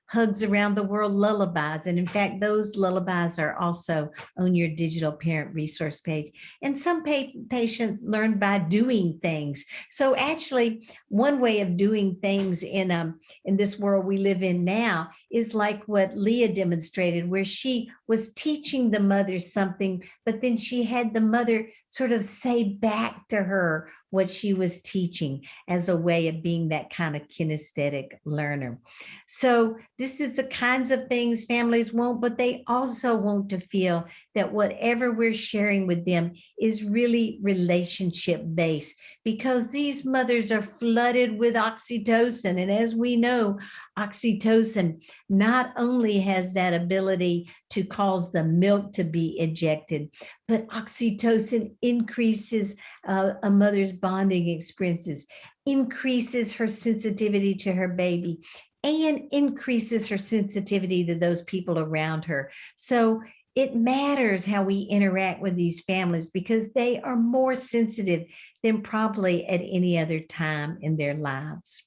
Hugs Around the World lullabies. And in fact, those lullabies are also on your digital parent resource page. And some patients learn by doing things. So actually, one way of doing things in this world we live in now is like what Leah demonstrated, where she was teaching the mother something, but then she had the mother sort of say back to her what she was teaching as a way of being that kind of kinesthetic learner. So this is the kinds of things families want, but they also want to feel that whatever we're sharing with them is really relationship based, because these mothers are flooded with oxytocin. And as we know, oxytocin not only has that ability to cause the milk to be ejected, but oxytocin increases a mother's bonding experiences, increases her sensitivity to her baby, and increases her sensitivity to those people around her. So it matters how we interact with these families because they are more sensitive than probably at any other time in their lives.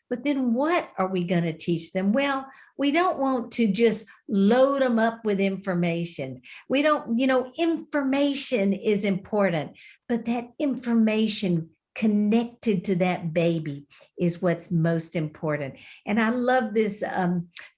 But then what are we going to teach them? Well, we don't want to just load them up with information. We don't, information is important, but that information connected to that baby is what's most important. And I love this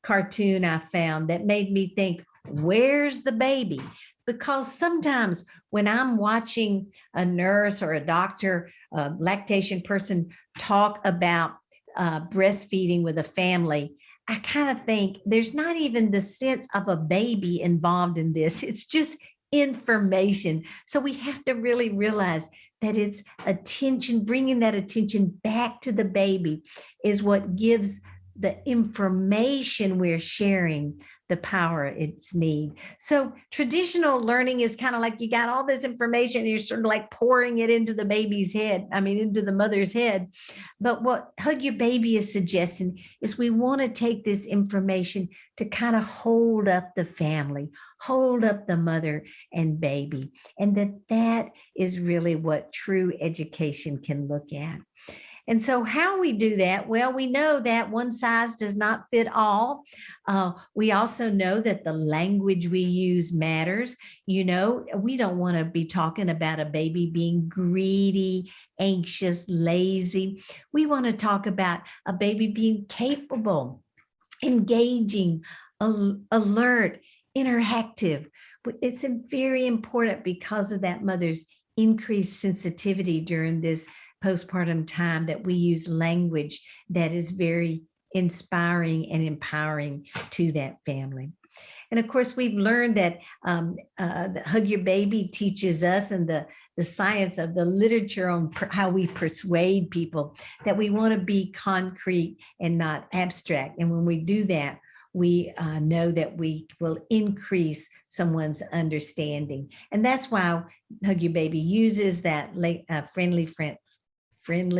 cartoon I found that made me think, where's the baby? Because sometimes when I'm watching a nurse or a doctor, a lactation person talk about breastfeeding with a family, I kind of think there's not even the sense of a baby involved in this. It's just information. So we have to really realize that it's attention, bringing that attention back to the baby is what gives the information we're sharing the power it's need. So traditional learning is kind of like you got all this information and you're sort of like pouring it into the baby's head, into the mother's head. But what Hug Your Baby is suggesting is we want to take this information to kind of hold up the family, hold up the mother and baby, and that is really what true education can look at. And so how we do that? Well, we know that one size does not fit all. We also know that the language we use matters. We don't want to be talking about a baby being greedy, anxious, lazy. We want to talk about a baby being capable, engaging, alert, interactive. It's very important because of that mother's increased sensitivity during this postpartum time that we use language that is very inspiring and empowering to that family. And of course, we've learned that Hug Your Baby teaches us and the science of the literature on how we persuade people that we want to be concrete and not abstract. And when we do that, we know that we will increase someone's understanding. And that's why Hug Your Baby uses that friendly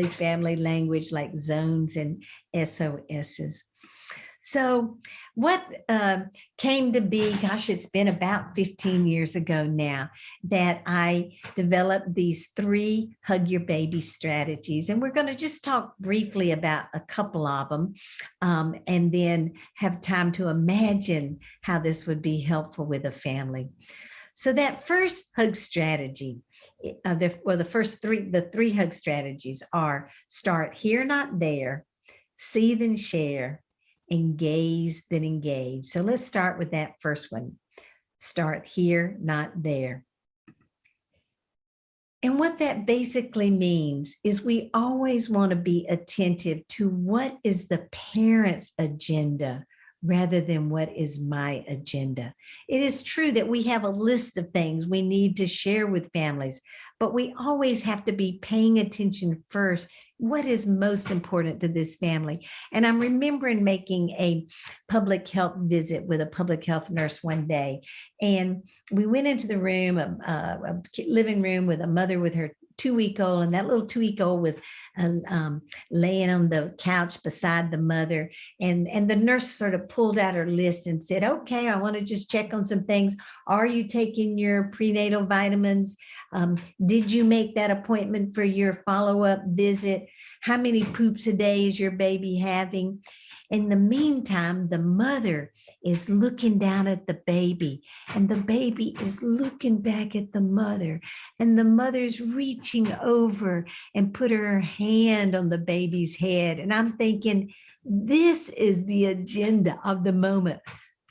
family language like zones and SOSs. So what came to be, gosh, it's been about 15 years ago now that I developed these 3 Hug Your Baby strategies. And we're going to just talk briefly about a couple of them and then have time to imagine how this would be helpful with a family. So that first hug strategy, the 3 hug strategies are start here, not there, see then share, and gaze then engage. So let's start with that first one. Start here, not there. And what that basically means is we always want to be attentive to what is the parent's agenda rather than what is my agenda. It is true that we have a list of things we need to share with families, but we always have to be paying attention first. What is most important to this family? And I'm remembering making a public health visit with a public health nurse one day. And we went into the room, a living room with a mother with her 2-week-old, and that little 2-week-old was laying on the couch beside the mother. And the nurse sort of pulled out her list and said, okay, I want to just check on some things. Are you taking your prenatal vitamins? Did you make that appointment for your follow-up visit? How many poops a day is your baby having? In the meantime, the mother is looking down at the baby, and the baby is looking back at the mother, and the mother's reaching over and put her hand on the baby's head. And I'm thinking, this is the agenda of the moment.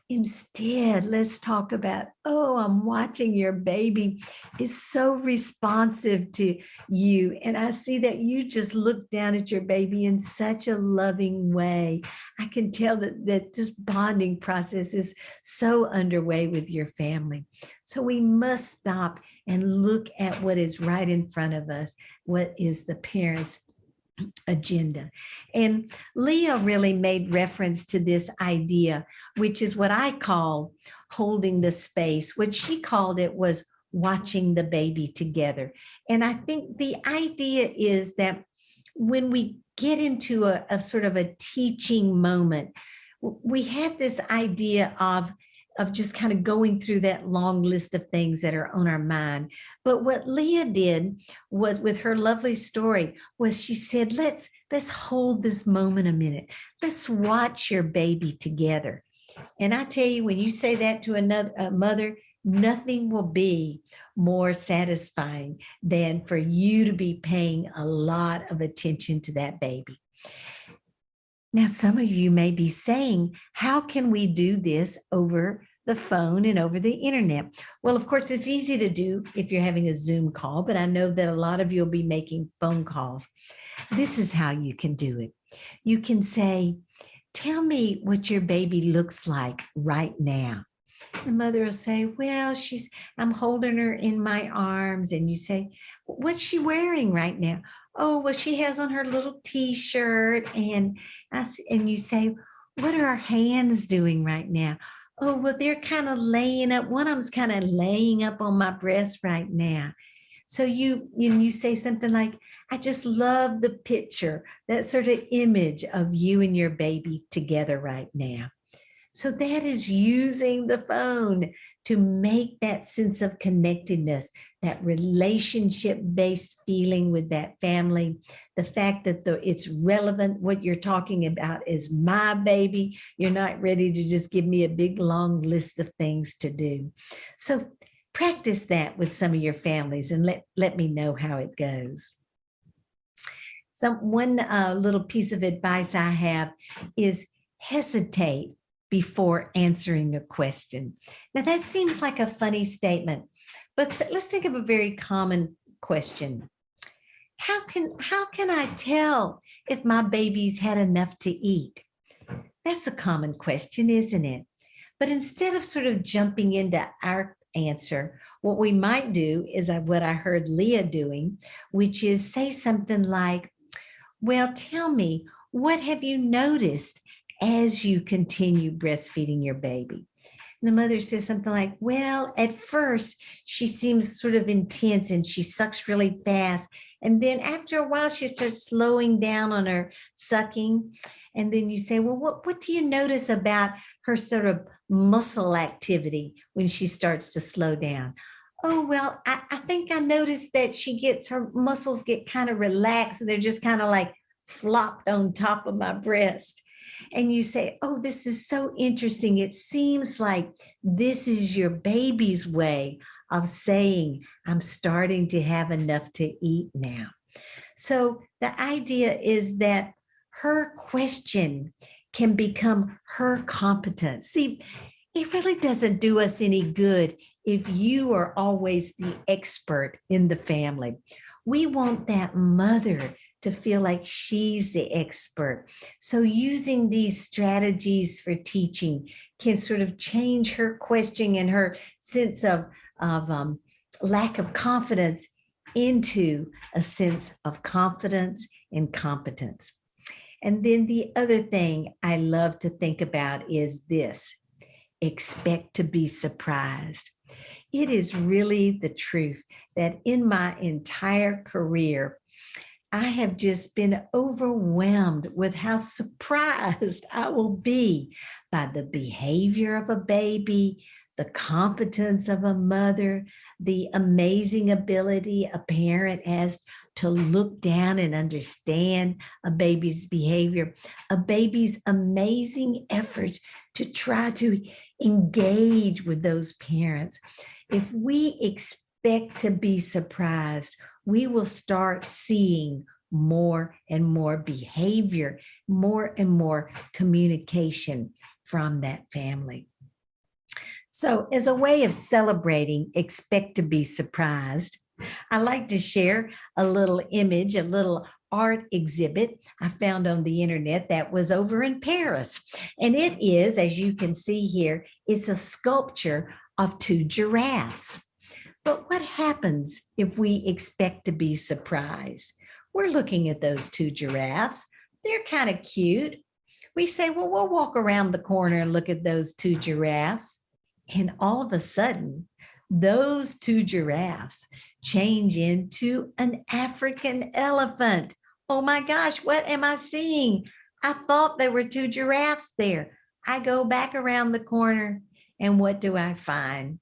Instead, let's talk about, oh, I'm watching your baby is so responsive to you. And I see that you just look down at your baby in such a loving way. I can tell that this bonding process is so underway with your family. So we must stop and look at what is right in front of us. What is the parent's agenda? And Leah really made reference to this idea, which is what I call holding the space. What she called it was watching the baby together. And I think the idea is that when we get into a sort of a teaching moment, we have this idea of just kind of going through that long list of things that are on our mind. But what Leah did was, with her lovely story, was she said, let's hold this moment a minute. Let's watch your baby together. And I tell you, when you say that to a mother, nothing will be more satisfying than for you to be paying a lot of attention to that baby. Now, some of you may be saying, how can we do this over the phone and over the internet? Well, of course, it's easy to do if you're having a Zoom call, but I know that a lot of you will be making phone calls. This is how you can do it. You can say, tell me what your baby looks like right now. The mother will say, well, I'm holding her in my arms. And you say, what's she wearing right now? Oh, well, she has on her little t-shirt. And you say, what are her hands doing right now? Oh, well, they're kind of laying up. One of them's kind of laying up on my breast right now. So you say something like, I just love the picture, that sort of image of you and your baby together right now. So that is using the phone to make that sense of connectedness, that relationship-based feeling with that family, the fact that it's relevant, what you're talking about is my baby. You're not ready to just give me a big, long list of things to do. So practice that with some of your families and let me know how it goes. One little piece of advice I have is hesitate before answering a question. Now that seems like a funny statement, but let's think of a very common question. How can I tell if my baby's had enough to eat? That's a common question, isn't it? But instead of sort of jumping into our answer, what we might do is what I heard Leah doing, which is say something like, well, tell me, what have you noticed as you continue breastfeeding your baby? And the mother says something like, well, at first she seems sort of intense and she sucks really fast. And then after a while, she starts slowing down on her sucking. And then you say, well, what do you notice about her sort of muscle activity when she starts to slow down? Oh, well, I think I noticed that her muscles get kind of relaxed and they're just kind of like flopped on top of my breast. And you say, oh, this is so interesting. It seems like this is your baby's way of saying, I'm starting to have enough to eat now. So the idea is that her question can become her competence. See, it really doesn't do us any good if you are always the expert in the family. We want that mother to feel like she's the expert. So using these strategies for teaching can sort of change her question and her sense of lack of confidence into a sense of confidence and competence. And then the other thing I love to think about is this: expect to be surprised. It is really the truth that in my entire career, I have just been overwhelmed with how surprised I will be by the behavior of a baby, the competence of a mother, the amazing ability a parent has to look down and understand a baby's behavior, a baby's amazing efforts to try to engage with those parents. If we expect to be surprised, we will start seeing more and more behavior, more and more communication from that family. So as a way of celebrating, expect to be surprised, I like to share a little image, a little art exhibit I found on the internet that was over in Paris. And it is, as you can see here, it's a sculpture of two giraffes. But what happens if we expect to be surprised? We're looking at those two giraffes. They're kind of cute. We say, well, we'll walk around the corner and look at those two giraffes. And all of a sudden, those two giraffes change into an African elephant. Oh my gosh, what am I seeing? I thought there were two giraffes there. I go back around the corner, and what do I find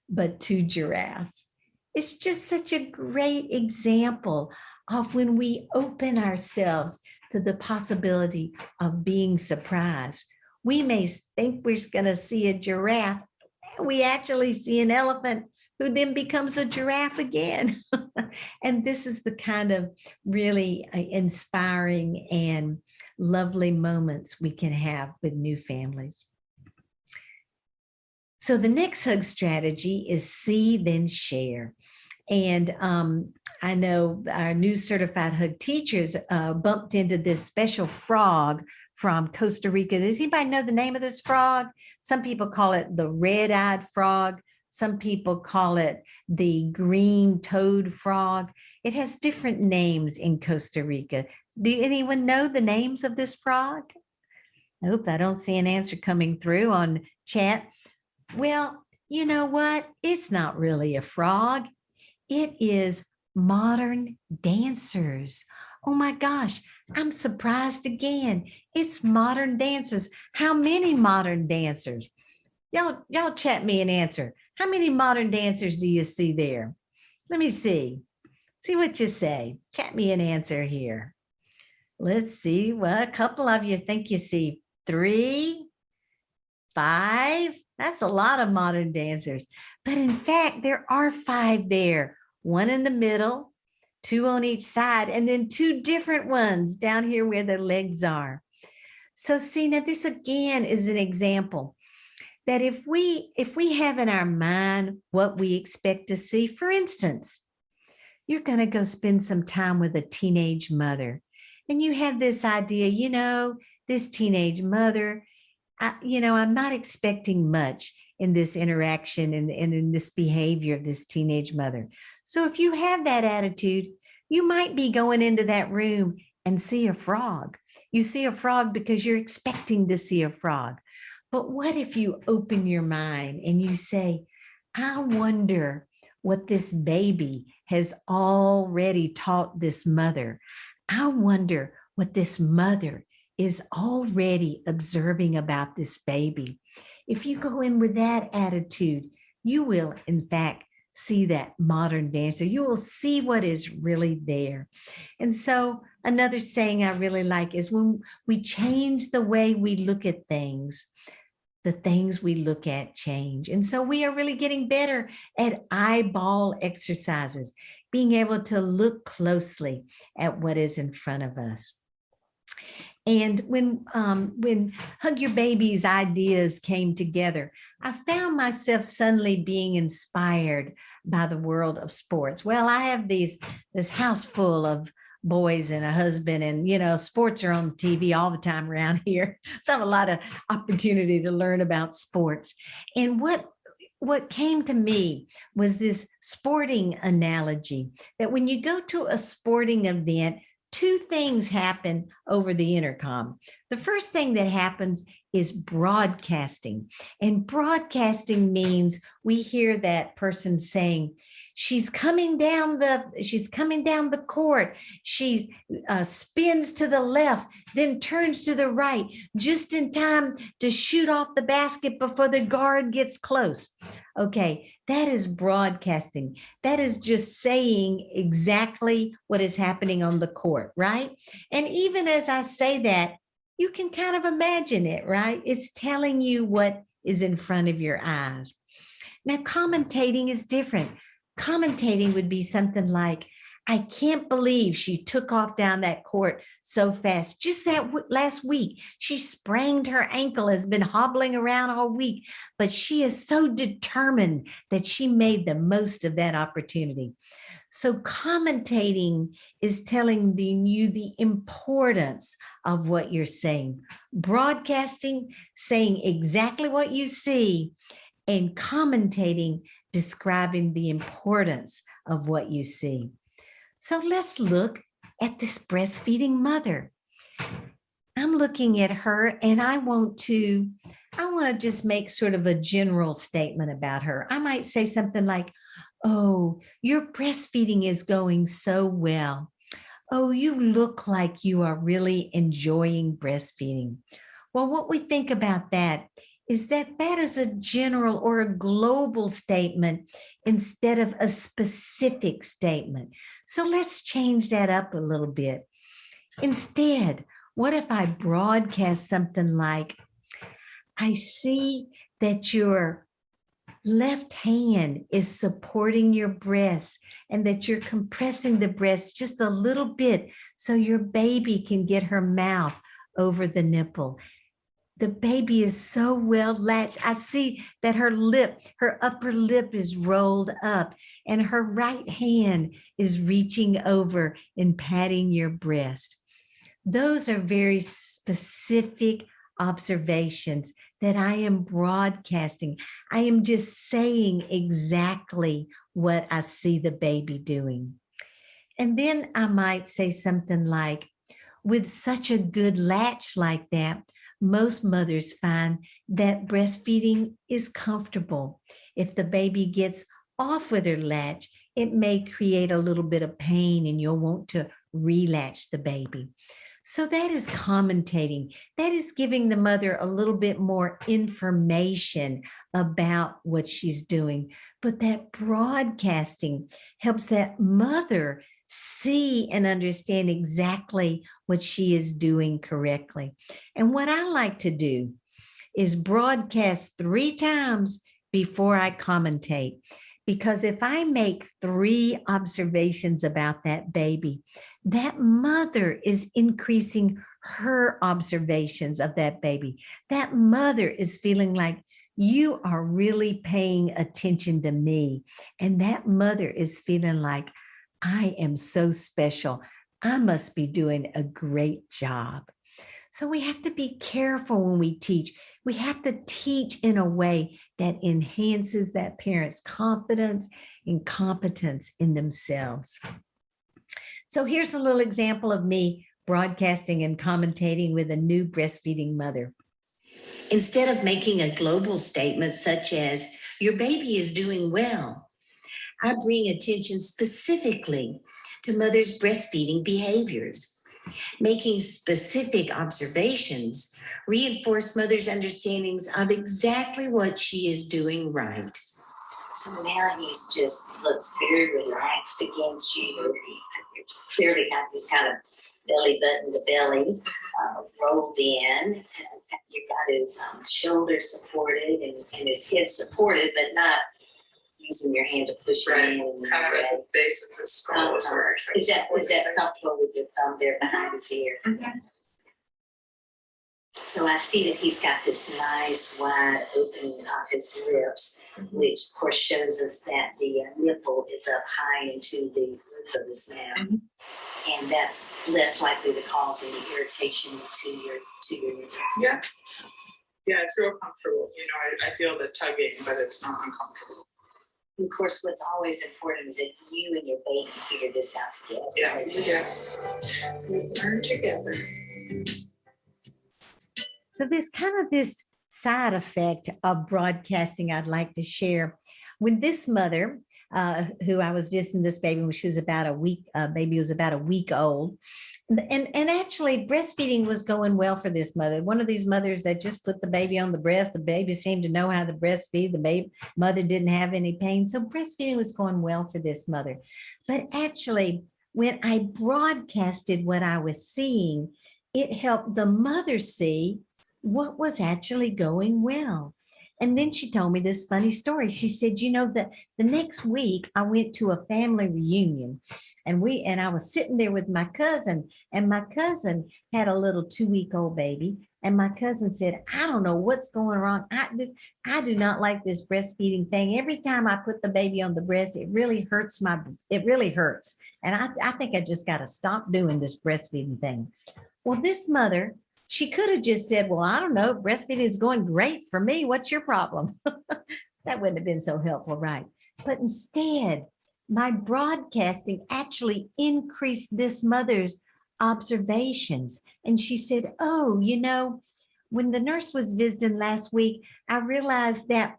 but two giraffes? It's just such a great example of when we open ourselves to the possibility of being surprised. We may think we're going to see a giraffe, and we actually see an elephant who then becomes a giraffe again. And this is the kind of really inspiring and lovely moments we can have with new families. So the next hug strategy is see, then share. And I know our new certified hug teachers bumped into this special frog from Costa Rica. Does anybody know the name of this frog? Some people call it the red-eyed frog. Some people call it the green toad frog. It has different names in Costa Rica. Do anyone know the names of this frog? Nope, I don't see an answer coming through on chat. Well, you know what? It's not really a frog. It is modern dancers. Oh my gosh, I'm surprised again. It's modern dancers. How many modern dancers? Y'all chat me an answer. How many modern dancers do you see there? Let me see. See what you say. Chat me an answer here. Let's see. Well, a couple of you think you see 3, 5. That's a lot of modern dancers. But in fact, there are 5 there. 1 in the middle, 2 on each side, and then 2 different ones down here where their legs are. So see, now this again is an example that if we have in our mind what we expect to see, for instance, you're going to go spend some time with a teenage mother, and you have this idea, you know, this teenage mother, I'm not expecting much in this interaction and in this behavior of this teenage mother. So if you have that attitude, you might be going into that room and see a frog. You see a frog because you're expecting to see a frog. But what if you open your mind and you say, I wonder what this baby has already taught this mother. I wonder what this mother is already observing about this baby. If you go in with that attitude, you will, in fact, see that modern dancer. You will see what is really there. And so another saying I really like is when we change the way we look at things, the things we look at change. And so we are really getting better at eyeball exercises, being able to look closely at what is in front of us. And when Hug Your Baby's ideas came together, I found myself suddenly being inspired by the world of sports. Well, I have this house full of boys and a husband, and sports are on the TV all the time around here. So I have a lot of opportunity to learn about sports. And what came to me was this sporting analogy that when you go to a sporting event, 2 things happen over the intercom. The first thing that happens is broadcasting. And broadcasting means we hear that person saying, she's coming down the court. She spins to the left, then turns to the right, just in time to shoot off the basket before the guard gets close. Okay, that is broadcasting. That is just saying exactly what is happening on the court, right? And even as I say that, you can kind of imagine it, right? It's telling you what is in front of your eyes. Now, commentating is different. Commentating would be something like, I can't believe she took off down that court so fast. Just that last week, she sprained her ankle, has been hobbling around all week, but she is so determined that she made the most of that opportunity. So commentating is telling you the importance of what you're saying. Broadcasting, saying exactly what you see, and commentating, describing the importance of what you see. So let's look at this breastfeeding mother. I'm looking at her, and I want to just make sort of a general statement about her. I might say something like, oh, your breastfeeding is going so well. "Oh, you look like you are really enjoying breastfeeding." Well, what we think about that is that that is a general or a global statement instead of a specific statement. So let's change that up a little bit. Instead, what if I broadcast something like, "I see that your left hand is supporting your breast and that you're compressing the breast just a little bit so your baby can get her mouth over the nipple. The baby is so well latched. I see that her upper lip is rolled up and her right hand is reaching over and patting your breast." Those are very specific observations that I am broadcasting. I am just saying exactly what I see the baby doing. And then I might say something like, "With such a good latch like that, most mothers find that breastfeeding is comfortable. If the baby gets off with her latch, it may create a little bit of pain and you'll want to relatch the baby." So that is commentating. That is giving the mother a little bit more information about what she's doing. But that broadcasting helps that mother see and understand exactly what she is doing correctly. And what I like to do is broadcast 3 times before I commentate. Because if I make 3 observations about that baby, that mother is increasing her observations of that baby. That mother is feeling like, "You are really paying attention to me." And that mother is feeling like, "I am so special. I must be doing a great job." So we have to be careful when we teach. We have to teach in a way that enhances that parent's confidence and competence in themselves. So here's a little example of me broadcasting and commentating with a new breastfeeding mother. Instead of making a global statement such as, "Your baby is doing well," I bring attention specifically to mothers' breastfeeding behaviors. Making specific observations reinforce mothers' understandings of exactly what she is doing right. So now he's just looks very relaxed against you. He's clearly got this kind of belly button to belly rolled in. You've got his shoulders supported and his head supported, but not using your hand to push him in. Kind of at the base of his skull is where I try to Is that comfortable with your thumb there behind his ear? Mm-hmm. So I see that he's got this nice wide opening of his lips, which of course shows us that the nipple is up high into the roof of his mouth. And that's less likely to cause any irritation to your nipples. Yeah. Yeah, it's real comfortable. You know, I feel the tugging, but it's not uncomfortable. Of course, what's always important is that you and your baby figure this out together. Yeah. We learn together. So there's kind of this side effect of broadcasting I'd like to share. When this mother, who I was visiting this baby when she was about a week, baby was about a week old. And actually breastfeeding was going well for this mother. One of these mothers that just put the baby on the breast, the baby seemed to know how to breastfeed, the mother didn't have any pain. So breastfeeding was going well for this mother. But actually, when I broadcasted what I was seeing, it helped the mother see what was actually going well. And then she told me this funny story. She said, you know, the next week I went to a family reunion and I was sitting there with my cousin, and my cousin had a little 2-week-old baby. And my cousin said, I don't know what's going wrong. I do not like this breastfeeding thing. Every time I put the baby on the breast, it really hurts. And I think I just got to stop doing this breastfeeding thing. Well, this mother, she could have just said, well, I don't know, breastfeeding is going great for me. What's your problem? That wouldn't have been so helpful, right? But instead, my broadcasting actually increased this mother's observations. And she said, oh, you know, when the nurse was visiting last week, I realized that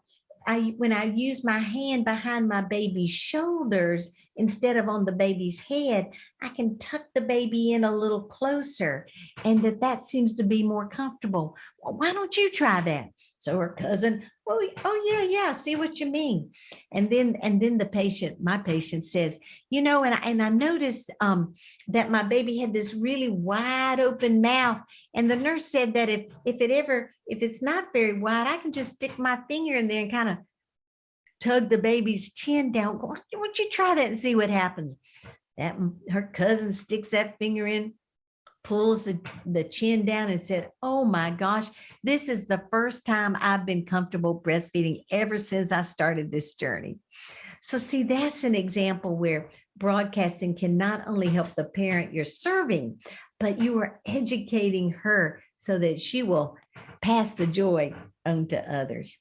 when I used my hand behind my baby's shoulders, instead of on the baby's head, I can tuck the baby in a little closer, and that seems to be more comfortable. Well, why don't you try that? So her cousin, oh yeah, I see what you mean. And then my patient says, and I noticed that my baby had this really wide open mouth, and the nurse said that if it's not very wide, I can just stick my finger in there and kind of tug the baby's chin down. Why don't you try that and see what happens? That her cousin sticks that finger in, pulls the chin down, and said, oh my gosh, this is the first time I've been comfortable breastfeeding ever since I started this journey. So see, that's an example where broadcasting can not only help the parent you're serving, but you are educating her so that she will pass the joy on to others.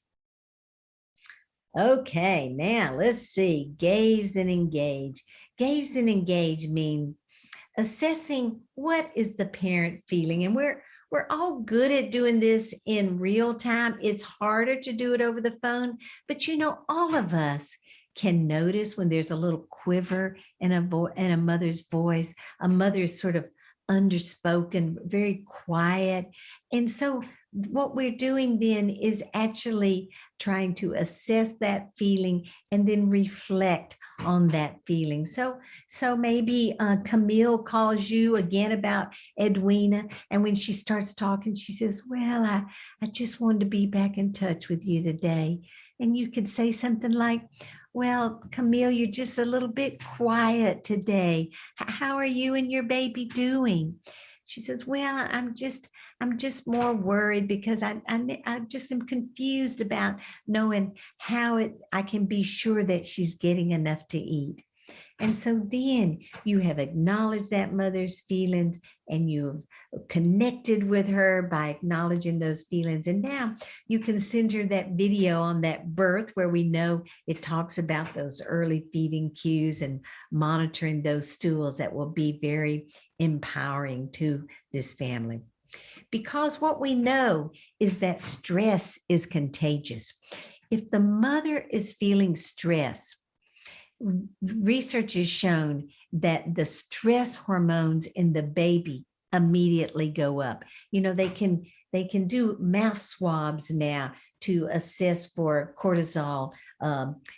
Okay, now let's see, gazed and engaged. Gazed and engaged mean assessing what is the parent feeling. And we're all good at doing this in real time. It's harder to do it over the phone, but all of us can notice when there's a little quiver in a mother's voice, a mother's sort of underspoken, very quiet. And so what we're doing then is actually trying to assess that feeling and then reflect on that feeling. So maybe Camille calls you again about Edwina, and when she starts talking, she says, well, I just wanted to be back in touch with you today. And you could say something like, well, Camille, you're just a little bit quiet today. How are you and your baby doing? She says, well, I'm just more worried because I just am confused about knowing how I can be sure that she's getting enough to eat. And so then you have acknowledged that mother's feelings, and you've connected with her by acknowledging those feelings. And now you can send her that video on that birth where we know it talks about those early feeding cues and monitoring those stools. That will be very empowering to this family. Because what we know is that stress is contagious. If the mother is feeling stress, research has shown that the stress hormones in the baby immediately go up. They can do mouth swabs now to assess for cortisol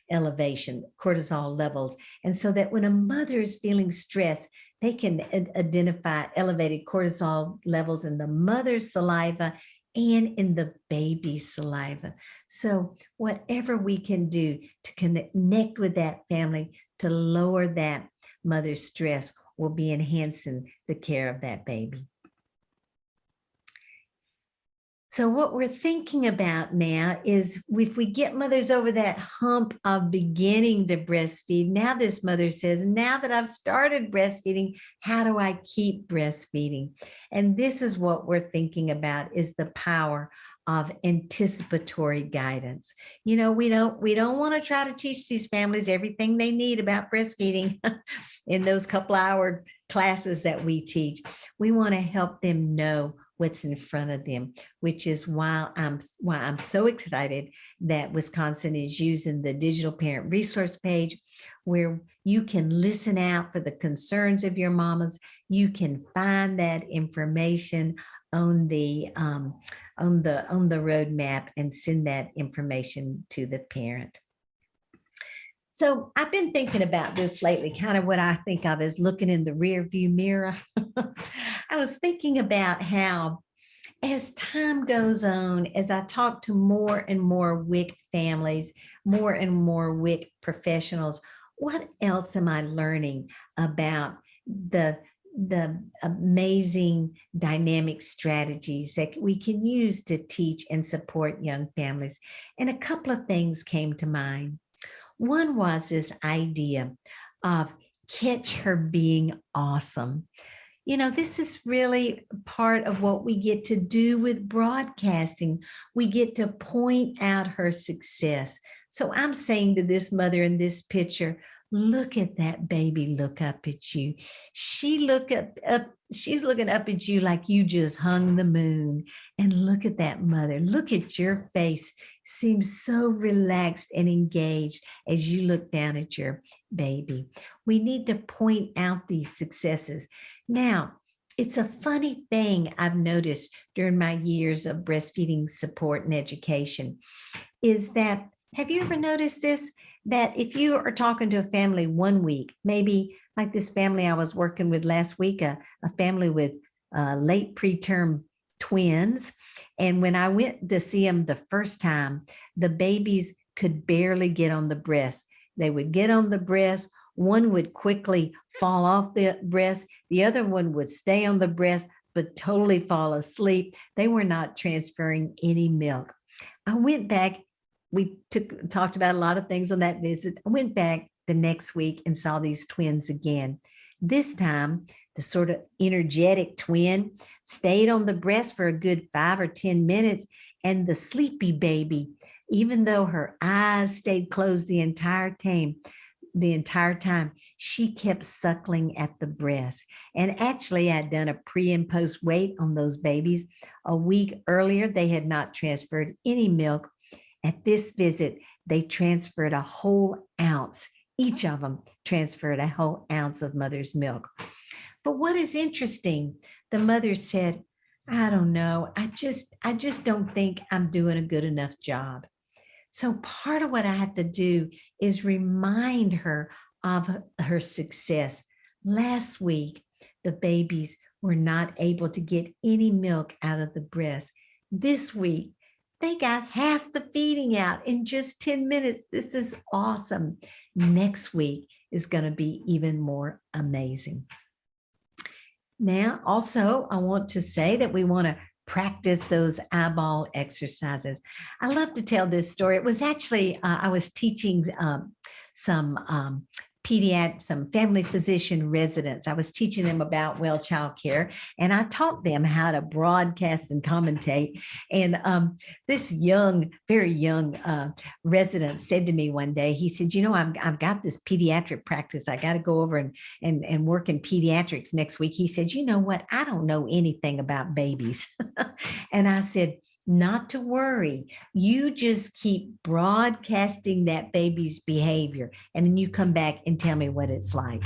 elevation, cortisol levels. And so that when a mother is feeling stress, they can identify elevated cortisol levels in the mother's saliva and in the baby's saliva. So whatever we can do to connect with that family to lower that mother's stress will be enhancing the care of that baby. So what we're thinking about now is if we get mothers over that hump of beginning to breastfeed, now this mother says, now that I've started breastfeeding, how do I keep breastfeeding? And this is what we're thinking about, is the power of anticipatory guidance. We don't want to try to teach these families everything they need about breastfeeding in those couple hour classes that we teach. We want to help them know what's in front of them, which is why I'm so excited that Wisconsin is using the digital parent resource page, where you can listen out for the concerns of your mamas. You can find that information on the roadmap and send that information to the parent. So I've been thinking about this lately, kind of what I think of as looking in the rear view mirror. I was thinking about how, as time goes on, as I talk to more and more WIC families, more and more WIC professionals, what else am I learning about the amazing dynamic strategies that we can use to teach and support young families? And a couple of things came to mind. One was this idea of catch her being awesome. This is really part of what we get to do with broadcasting. We get to point out her success. So I'm saying to this mother in this picture, Look at that baby look up at you. She's looking up at you like you just hung the moon. And look at that mother. Look at your face. Seems so relaxed and engaged as you look down at your baby. We need to point out these successes. Now, it's a funny thing I've noticed during my years of breastfeeding support and education is that, have you ever noticed this? That if you are talking to a family one week, maybe like this family I was working with last week, a family with late preterm twins. And when I went to see them the first time, the babies could barely get on the breast. They would get on the breast. One would quickly fall off the breast. The other one would stay on the breast, but totally fall asleep. They were not transferring any milk. I went back. We talked about a lot of things on that visit. I went back the next week and saw these twins again. This time, the sort of energetic twin stayed on the breast for a good 5 or 10 minutes. And the sleepy baby, even though her eyes stayed closed the entire time, she kept suckling at the breast. And actually, I'd done a pre and post weight on those babies. A week earlier, they had not transferred any milk. At this visit, they transferred a whole ounce. Each of them transferred a whole ounce of mother's milk. But what is interesting, the mother said, I don't know, I just don't think I'm doing a good enough job. So part of what I had to do is remind her of her success. Last week, the babies were not able to get any milk out of the breast. This week, they got half the feeding out in just 10 minutes. This is awesome. Next week is going to be even more amazing. Now, also, I want to say that we want to practice those eyeball exercises. I love to tell this story. It was actually, I was teaching some family physician residents. I was teaching them about child care, and I taught them how to broadcast and commentate. And this very young resident said to me one day, he said, you know, I've got this pediatric practice. I got to go over and work in pediatrics next week. He said, you know what? I don't know anything about babies. And I said, not to worry. You just keep broadcasting that baby's behavior, and then you come back and tell me what it's like.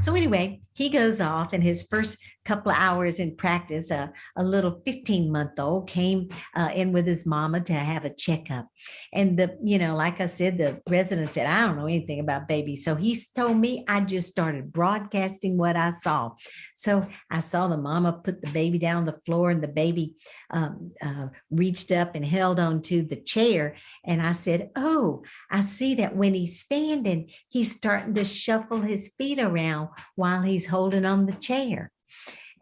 So anyway, he goes off, and his first couple of hours in practice, a little 15-month-old came in with his mama to have a checkup. And like I said, the resident said, I don't know anything about babies. So he told me, I just started broadcasting what I saw. So I saw the mama put the baby down on the floor, and the baby reached up and held onto the chair. And I said, oh, I see that when he's standing, he's starting to shuffle his feet around while he's holding on the chair.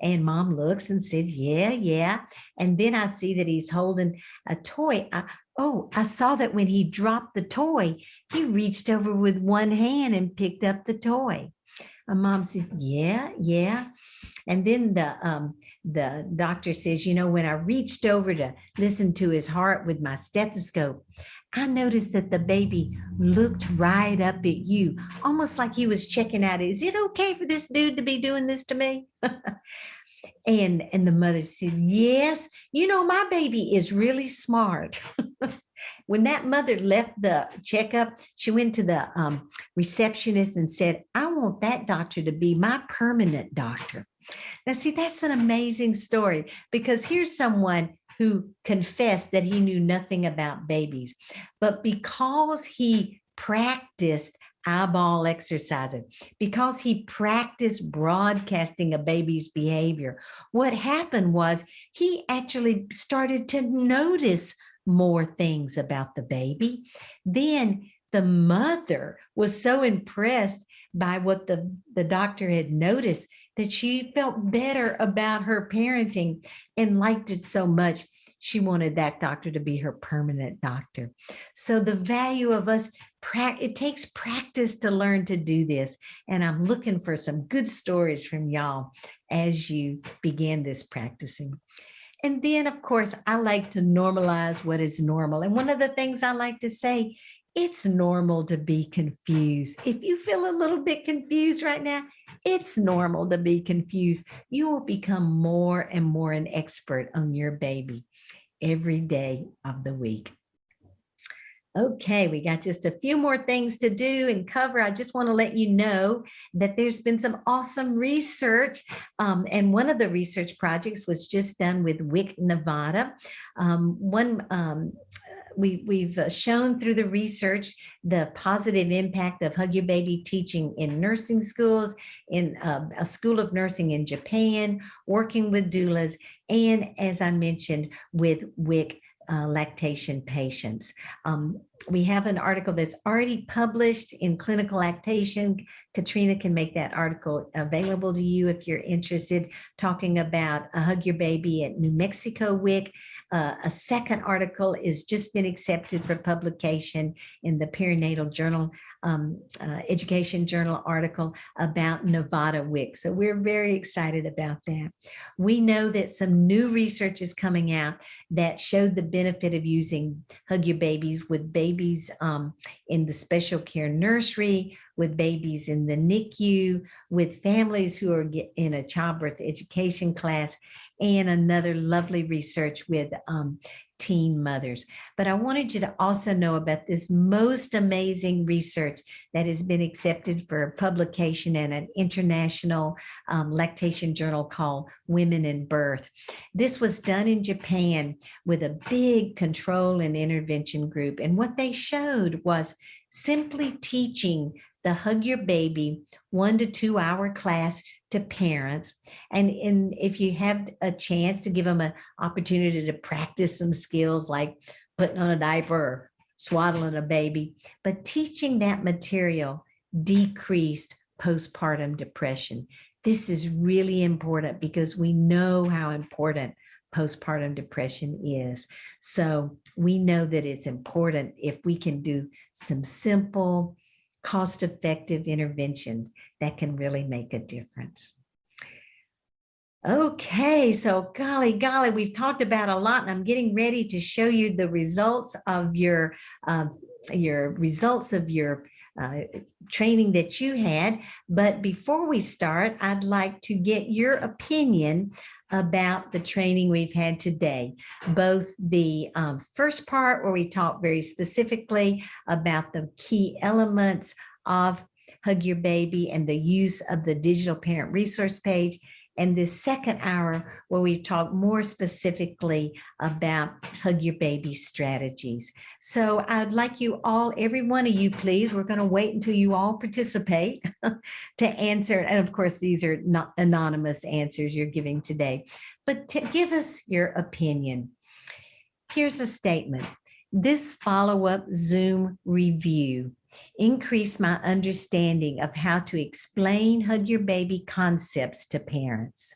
And mom looks and said, yeah. And then I see that he's holding a toy. I saw that when he dropped the toy, he reached over with one hand and picked up the toy. And mom said, yeah. And then the doctor says, you know, when I reached over to listen to his heart with my stethoscope, I noticed that the baby looked right up at you, almost like he was checking out, is it okay for this dude to be doing this to me? And the mother said, yes, you know, my baby is really smart. When that mother left the checkup, she went to the receptionist and said, I want that doctor to be my permanent doctor. Now, see, that's an amazing story, because here's someone who confessed that he knew nothing about babies, but because he practiced eyeball exercising, because he practiced broadcasting a baby's behavior, what happened was he actually started to notice more things about the baby. Then the mother was so impressed by what the doctor had noticed that she felt better about her parenting and liked it so much. She wanted that doctor to be her permanent doctor. So the value of us, it takes practice to learn to do this. And I'm looking for some good stories from y'all as you begin this practicing. And then, of course, I like to normalize what is normal. And one of the things I like to say it's normal to be confused. If you feel a little bit confused right now, it's normal to be confused. You will become more and more an expert on your baby every day of the week. Okay, we got just a few more things to do and cover. I just want to let you know that there's been some awesome research. And one of the research projects was just done with WIC Nevada. We've shown through the research the positive impact of Hug Your Baby teaching in nursing schools, in a school of nursing in Japan, working with doulas, and as I mentioned, with WIC lactation patients. We have an article that's already published in Clinical Lactation. Katrina can make that article available to you if you're interested, talking about Hug Your Baby at New Mexico WIC. A second article is just been accepted for publication in the Perinatal Journal, Education Journal article about Nevada WIC. So we're very excited about that. We know that some new research is coming out that showed the benefit of using Hug Your Babies with babies in the special care nursery, with babies in the NICU, with families who are in a childbirth education class, and another lovely research with teen mothers. But I wanted you to also know about this most amazing research that has been accepted for publication in an international lactation journal called Women in Birth. This was done in Japan with a big control and intervention group. And what they showed was simply teaching the Hug Your Baby 1 to 2 hour class to parents. And if you have a chance to give them an opportunity to practice some skills like putting on a diaper or swaddling a baby, but teaching that material decreased postpartum depression. This is really important because we know how important postpartum depression is. So we know that it's important if we can do some simple, cost-effective interventions that can really make a difference. Okay, so golly, we've talked about a lot, and I'm getting ready to show you the results of your training that you had. But before we start, I'd like to get your opinion about the training we've had today, both the first part where we talked very specifically about the key elements of Hug Your Baby and the use of the digital parent resource page, and the second hour where we talk more specifically about Hug Your Baby strategies. So I'd like you all, every one of you, please, we're going to wait until you all participate to answer. And of course, these are not anonymous answers you're giving today, but to give us your opinion. Here's a statement. This follow-up Zoom review increased my understanding of how to explain Hug Your Baby concepts to parents.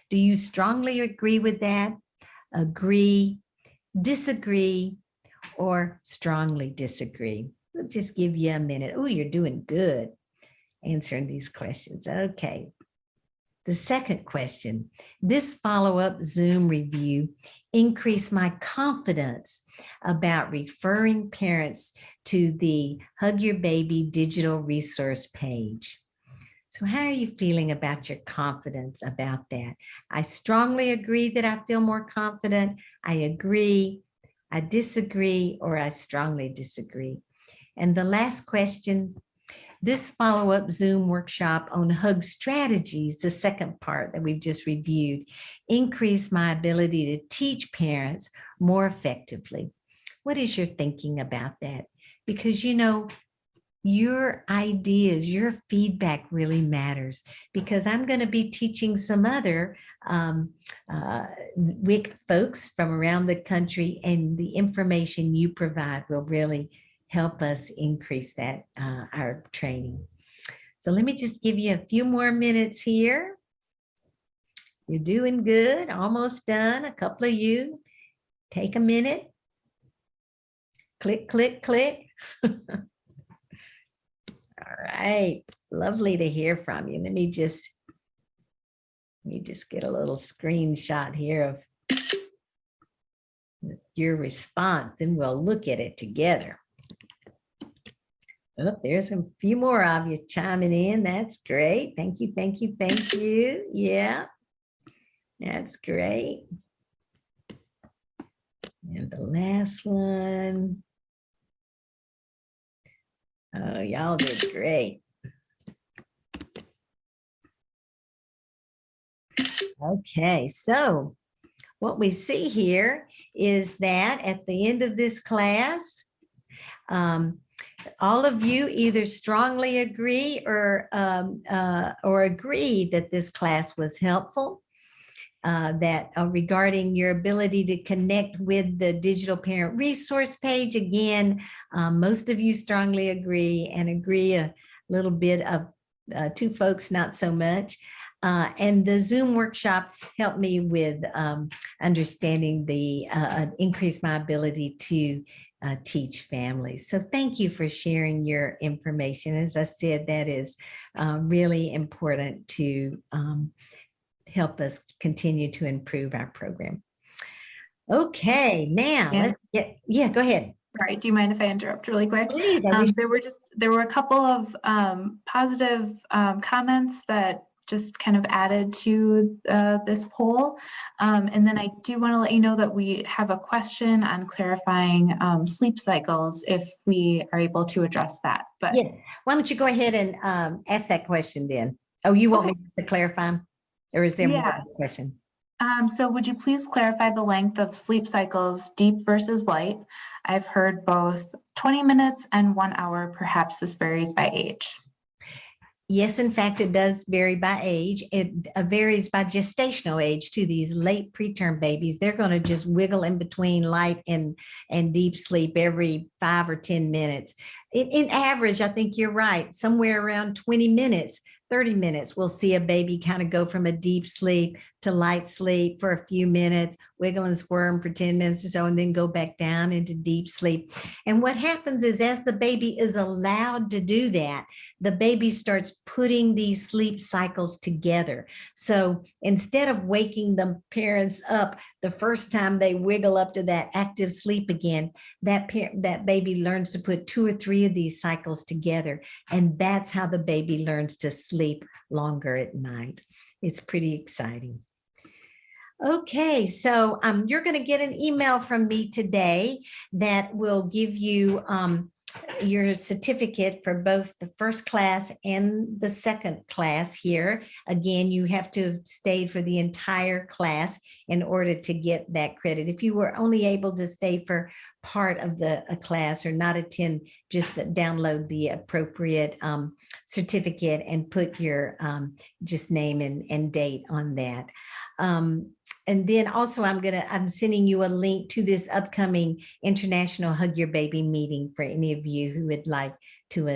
Do you strongly agree with that? Agree, disagree, or strongly disagree? We'll just give you a minute. Oh, you're doing good answering these questions. Okay. The second question, this follow-up Zoom review increased my confidence about referring parents to the Hug Your Baby digital resource page. So how are you feeling about your confidence about that? I strongly agree that I feel more confident. I agree, I disagree, or I strongly disagree. And the last question, this follow-up Zoom workshop on hug strategies, the second part that we've just reviewed, increased my ability to teach parents more effectively. What is your thinking about that? Because, you know, your ideas, your feedback really matters, because I'm going to be teaching some other WIC folks from around the country, and the information you provide will really help us increase that, our training. So let me just give you a few more minutes here. You're doing good, almost done. A couple of you, take a minute. Click, click, click. All right, lovely to hear from you. Let me just get a little screenshot here of your response, and we'll look at it together. Oh, there's a few more of you chiming in. That's great. Thank you, thank you, thank you. Yeah, that's great. And the last one. Oh, y'all did great. Okay, so what we see here is that at the end of this class, all of you either strongly agree or agree that this class was helpful, that regarding your ability to connect with the digital parent resource page. Again, most of you strongly agree, and agree a little bit of two folks, not so much. And the Zoom workshop helped me with understanding the increase my ability to teach families. So thank you for sharing your information. As I said, that is really important to help us continue to improve our program. Okay, now let's get, yeah, go ahead. Sorry, do you mind if I interrupt really quick? Please, there were a couple of positive comments that just kind of added to this poll. And then I do want to let you know that we have a question on clarifying sleep cycles, if we are able to address that. But yeah, why don't you go ahead and ask that question then? Oh, you want me to clarify them? Or is there more of a question? So would you please clarify the length of sleep cycles, deep versus light? I've heard both 20 minutes and 1 hour. Perhaps this varies by age. Yes, in fact, it does vary by age. It varies by gestational age too. These late preterm babies, they're going to just wiggle in between light and deep sleep every 5 or 10 minutes. In average, I think you're right, somewhere around 20 minutes, 30 minutes, we'll see a baby kind of go from a deep sleep to light sleep for a few minutes, wiggle and squirm for 10 minutes or so, and then go back down into deep sleep. And what happens is, as the baby is allowed to do that, the baby starts putting these sleep cycles together. So instead of waking the parents up the first time they wiggle up to that active sleep again, that baby learns to put 2 or 3 of these cycles together. And that's how the baby learns to sleep longer at night. It's pretty exciting. Okay, so you're going to get an email from me today that will give you your certificate for both the first class and the second class here. Again, you have to have stayed for the entire class in order to get that credit. If you were only able to stay for part of the class or not attend, just download the appropriate certificate and put your just name and date on that. And then also I'm sending you a link to this upcoming International Hug Your Baby meeting for any of you who would like to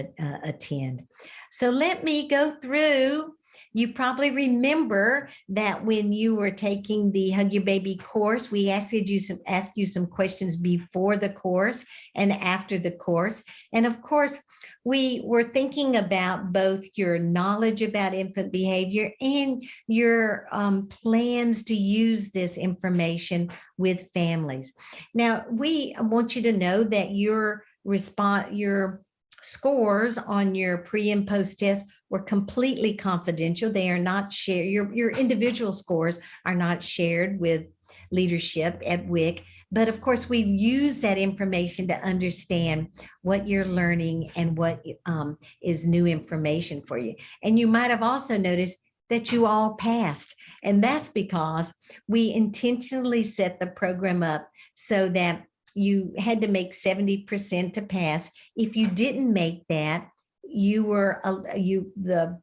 attend. So let me go through. You probably remember that when you were taking the Hug Your Baby course, we asked you some questions before the course and after the course. And of course, we were thinking about both your knowledge about infant behavior and your plans to use this information with families. Now, we want you to know that your scores on your pre and post test were completely confidential. They are not shared. Your individual scores are not shared with leadership at WIC. But of course, we use that information to understand what you're learning and what is new information for you. And you might have also noticed that you all passed. And that's because we intentionally set the program up so that you had to make 70% to pass. If you didn't make that, the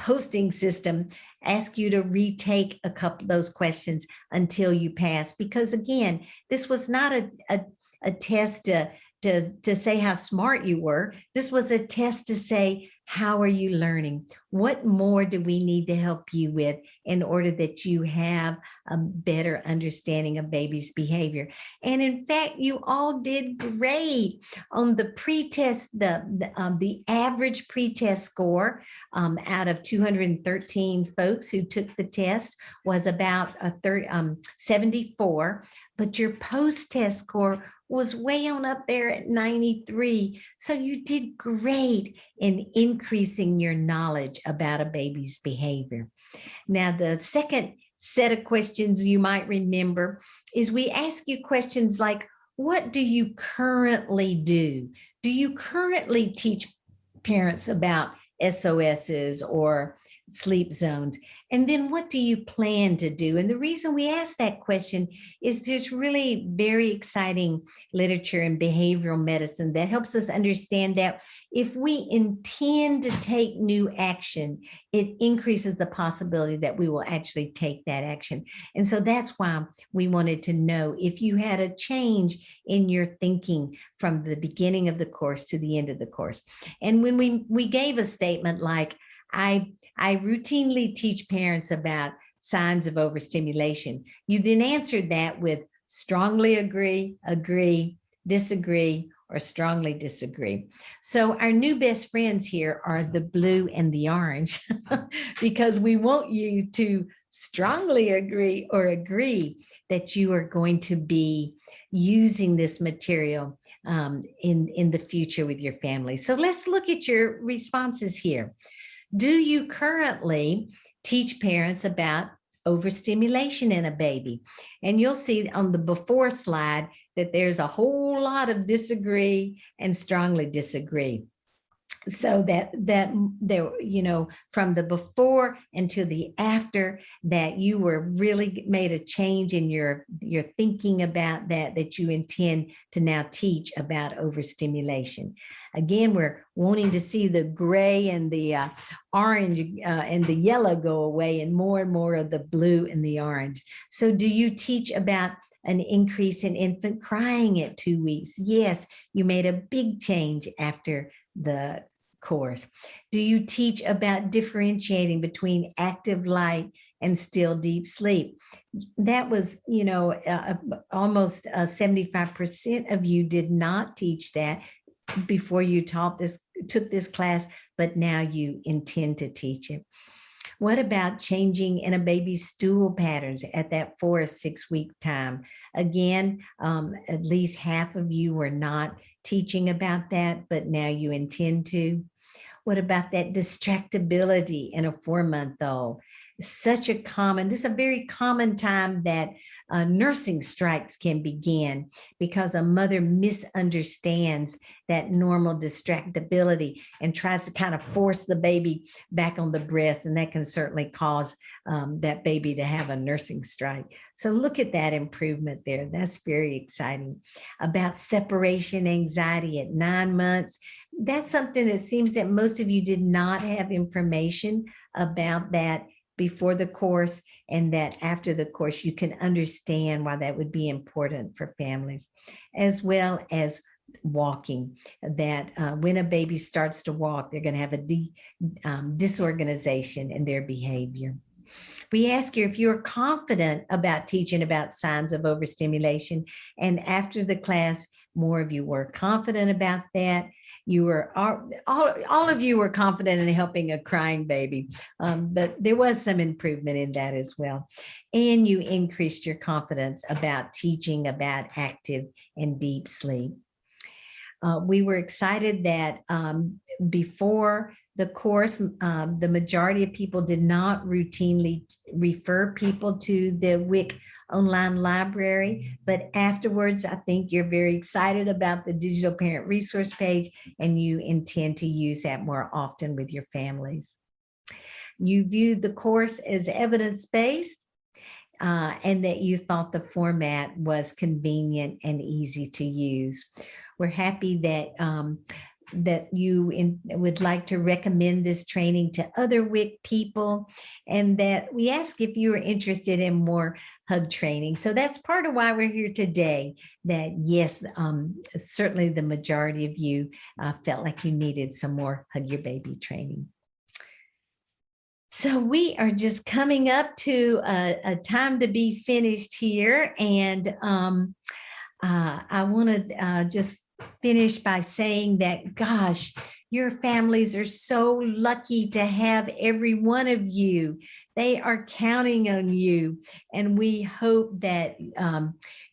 hosting system asked you to retake a couple of those questions until you pass. Because again, this was not a test to say how smart you were. This was a test to say, how are you learning? What more do we need to help you with in order that you have a better understanding of baby's behavior? And in fact, you all did great on the pretest. The average pretest score out of 213 folks who took the test was about 74, but your post-test score was way on up there at 93. So you did great in increasing your knowledge about a baby's behavior. Now, the second set of questions you might remember is we ask you questions like, what do you currently do? Do you currently teach parents about SOSs or sleep zones? And then what do you plan to do? And the reason we ask that question is there's really very exciting literature in behavioral medicine that helps us understand that if we intend to take new action, it increases the possibility that we will actually take that action. And so that's why we wanted to know if you had a change in your thinking from the beginning of the course to the end of the course. And when we gave a statement like, I routinely teach parents about signs of overstimulation, you then answered that with strongly agree, disagree, or strongly disagree. So our new best friends here are the blue and the orange because we want you to strongly agree or agree that you are going to be using this material in the future with your family. So let's look at your responses here. Do you currently teach parents about overstimulation in a baby? And you'll see on the before slide that there's a whole lot of disagree and strongly disagree. So that there, from the before until the after, that you were really made a change in your thinking about that you intend to now teach about overstimulation. Again, we're wanting to see the gray and the orange and the yellow go away and more of the blue and the orange. So do you teach about an increase in infant crying at 2 weeks? Yes, you made a big change after the course. Do you teach about differentiating between active light and still deep sleep? That was, almost 75% of you did not teach that before you took this class, but now you intend to teach it. What about changing in a baby's stool patterns at that 4 or 6 week time? Again, at least half of you were not teaching about that, but now you intend to. What about that distractibility in a 4-month-old? This is a very common time that nursing strikes can begin because a mother misunderstands that normal distractibility and tries to kind of force the baby back on the breast, and that can certainly cause that baby to have a nursing strike. So look at that improvement there. That's very exciting. About separation anxiety at 9 months. That's something that seems that most of you did not have information about that before the course, and that after the course you can understand why that would be important for families, as well as walking, that when a baby starts to walk, they're going to have a disorganization in their behavior. We ask you if you're confident about teaching about signs of overstimulation, and after the class, more of you were confident about that. You were all of you were confident in helping a crying baby, but there was some improvement in that as well. And you increased your confidence about teaching about active and deep sleep. We were excited that before the course, the majority of people did not routinely refer people to the WIC online library, but afterwards, I think you're very excited about the digital parent resource page, and you intend to use that more often with your families. You viewed the course as evidence-based, and that you thought the format was convenient and easy to use. We're happy that you would like to recommend this training to other WIC people, and that we ask if you are interested in more hug training. So that's part of why we're here today, that yes, certainly the majority of you felt like you needed some more Hug Your Baby training. So we are just coming up to a time to be finished here, and I want to just finish by saying that, gosh, your families are so lucky to have every one of you They are counting on you. And we hope that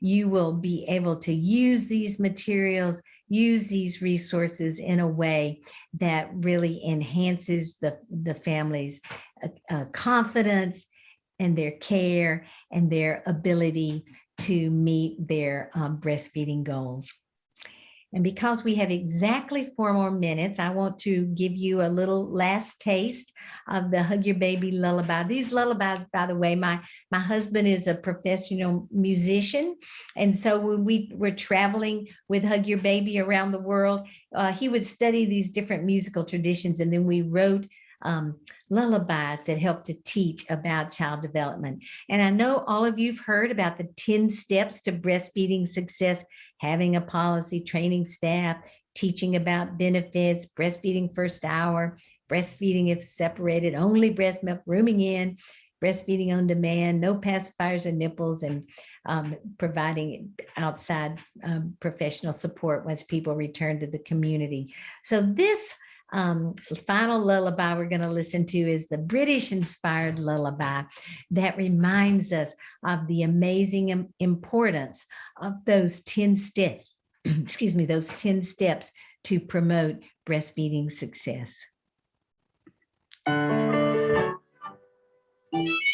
you will be able to use these materials, use these resources in a way that really enhances the family's confidence and their care and their ability to meet their breastfeeding goals. And because we have exactly 4 more minutes, I want to give you a little last taste of the Hug Your Baby lullaby. These lullabies, by the way, my husband is a professional musician. And so when we were traveling with Hug Your Baby around the world, he would study these different musical traditions. And then we wrote lullabies that help to teach about child development. And I know all of you've heard about the 10 steps to breastfeeding success, having a policy, training staff, teaching about benefits, breastfeeding first hour, breastfeeding if separated, only breast milk, rooming in, breastfeeding on demand, no pacifiers or nipples, and providing outside professional support once people return to the community. So this final lullaby we're going to listen to is the British inspired lullaby that reminds us of the amazing importance of those 10 steps, excuse me, those 10 steps to promote breastfeeding success.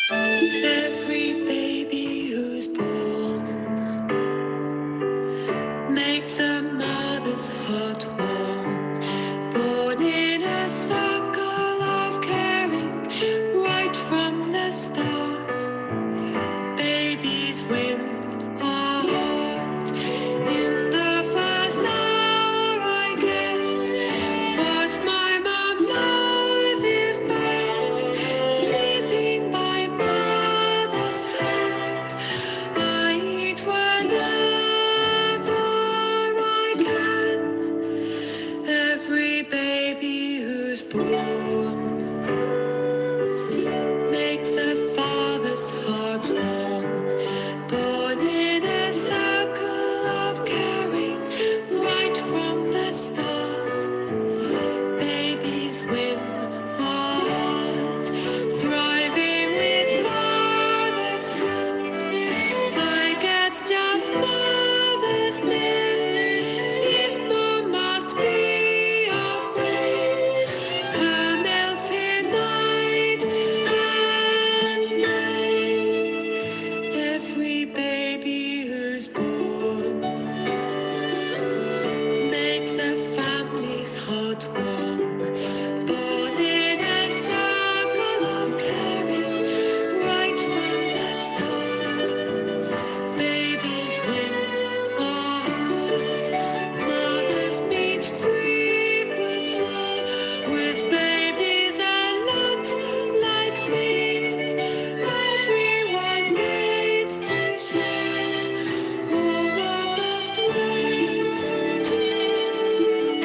Every baby who's born makes a mother's heart warm. Born in a circle of caring, right from the start. Babies win our heart. In the first hour I get what my mom knows is best. Sleeping by mother's hand, I eat whenever I can. Every baby who's born makes a father's heart warm. Born in a circle of caring, right from the start. Babies win our heart, thriving with mother's help. I get just mother's milk. If mom must be away, her milk's in night and day. Every baby who's born makes a family's heart warm. Born in a circle of caring, right from the start. Babies win our heart. Mothers meet frequently with babies a lot like me. Everyone needs to share all the best ways to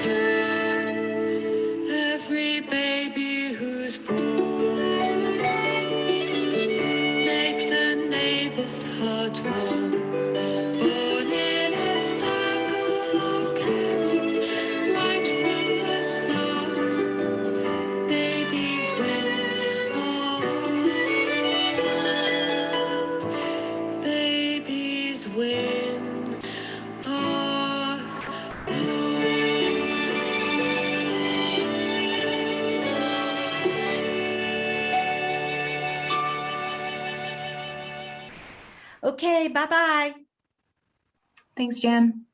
care. Every baby who's born makes a neighbor's heart warm. Born in a circle of caring, right from the start. Babies win our heart. Babies win our heart. Okay, bye-bye. Thanks, Jan.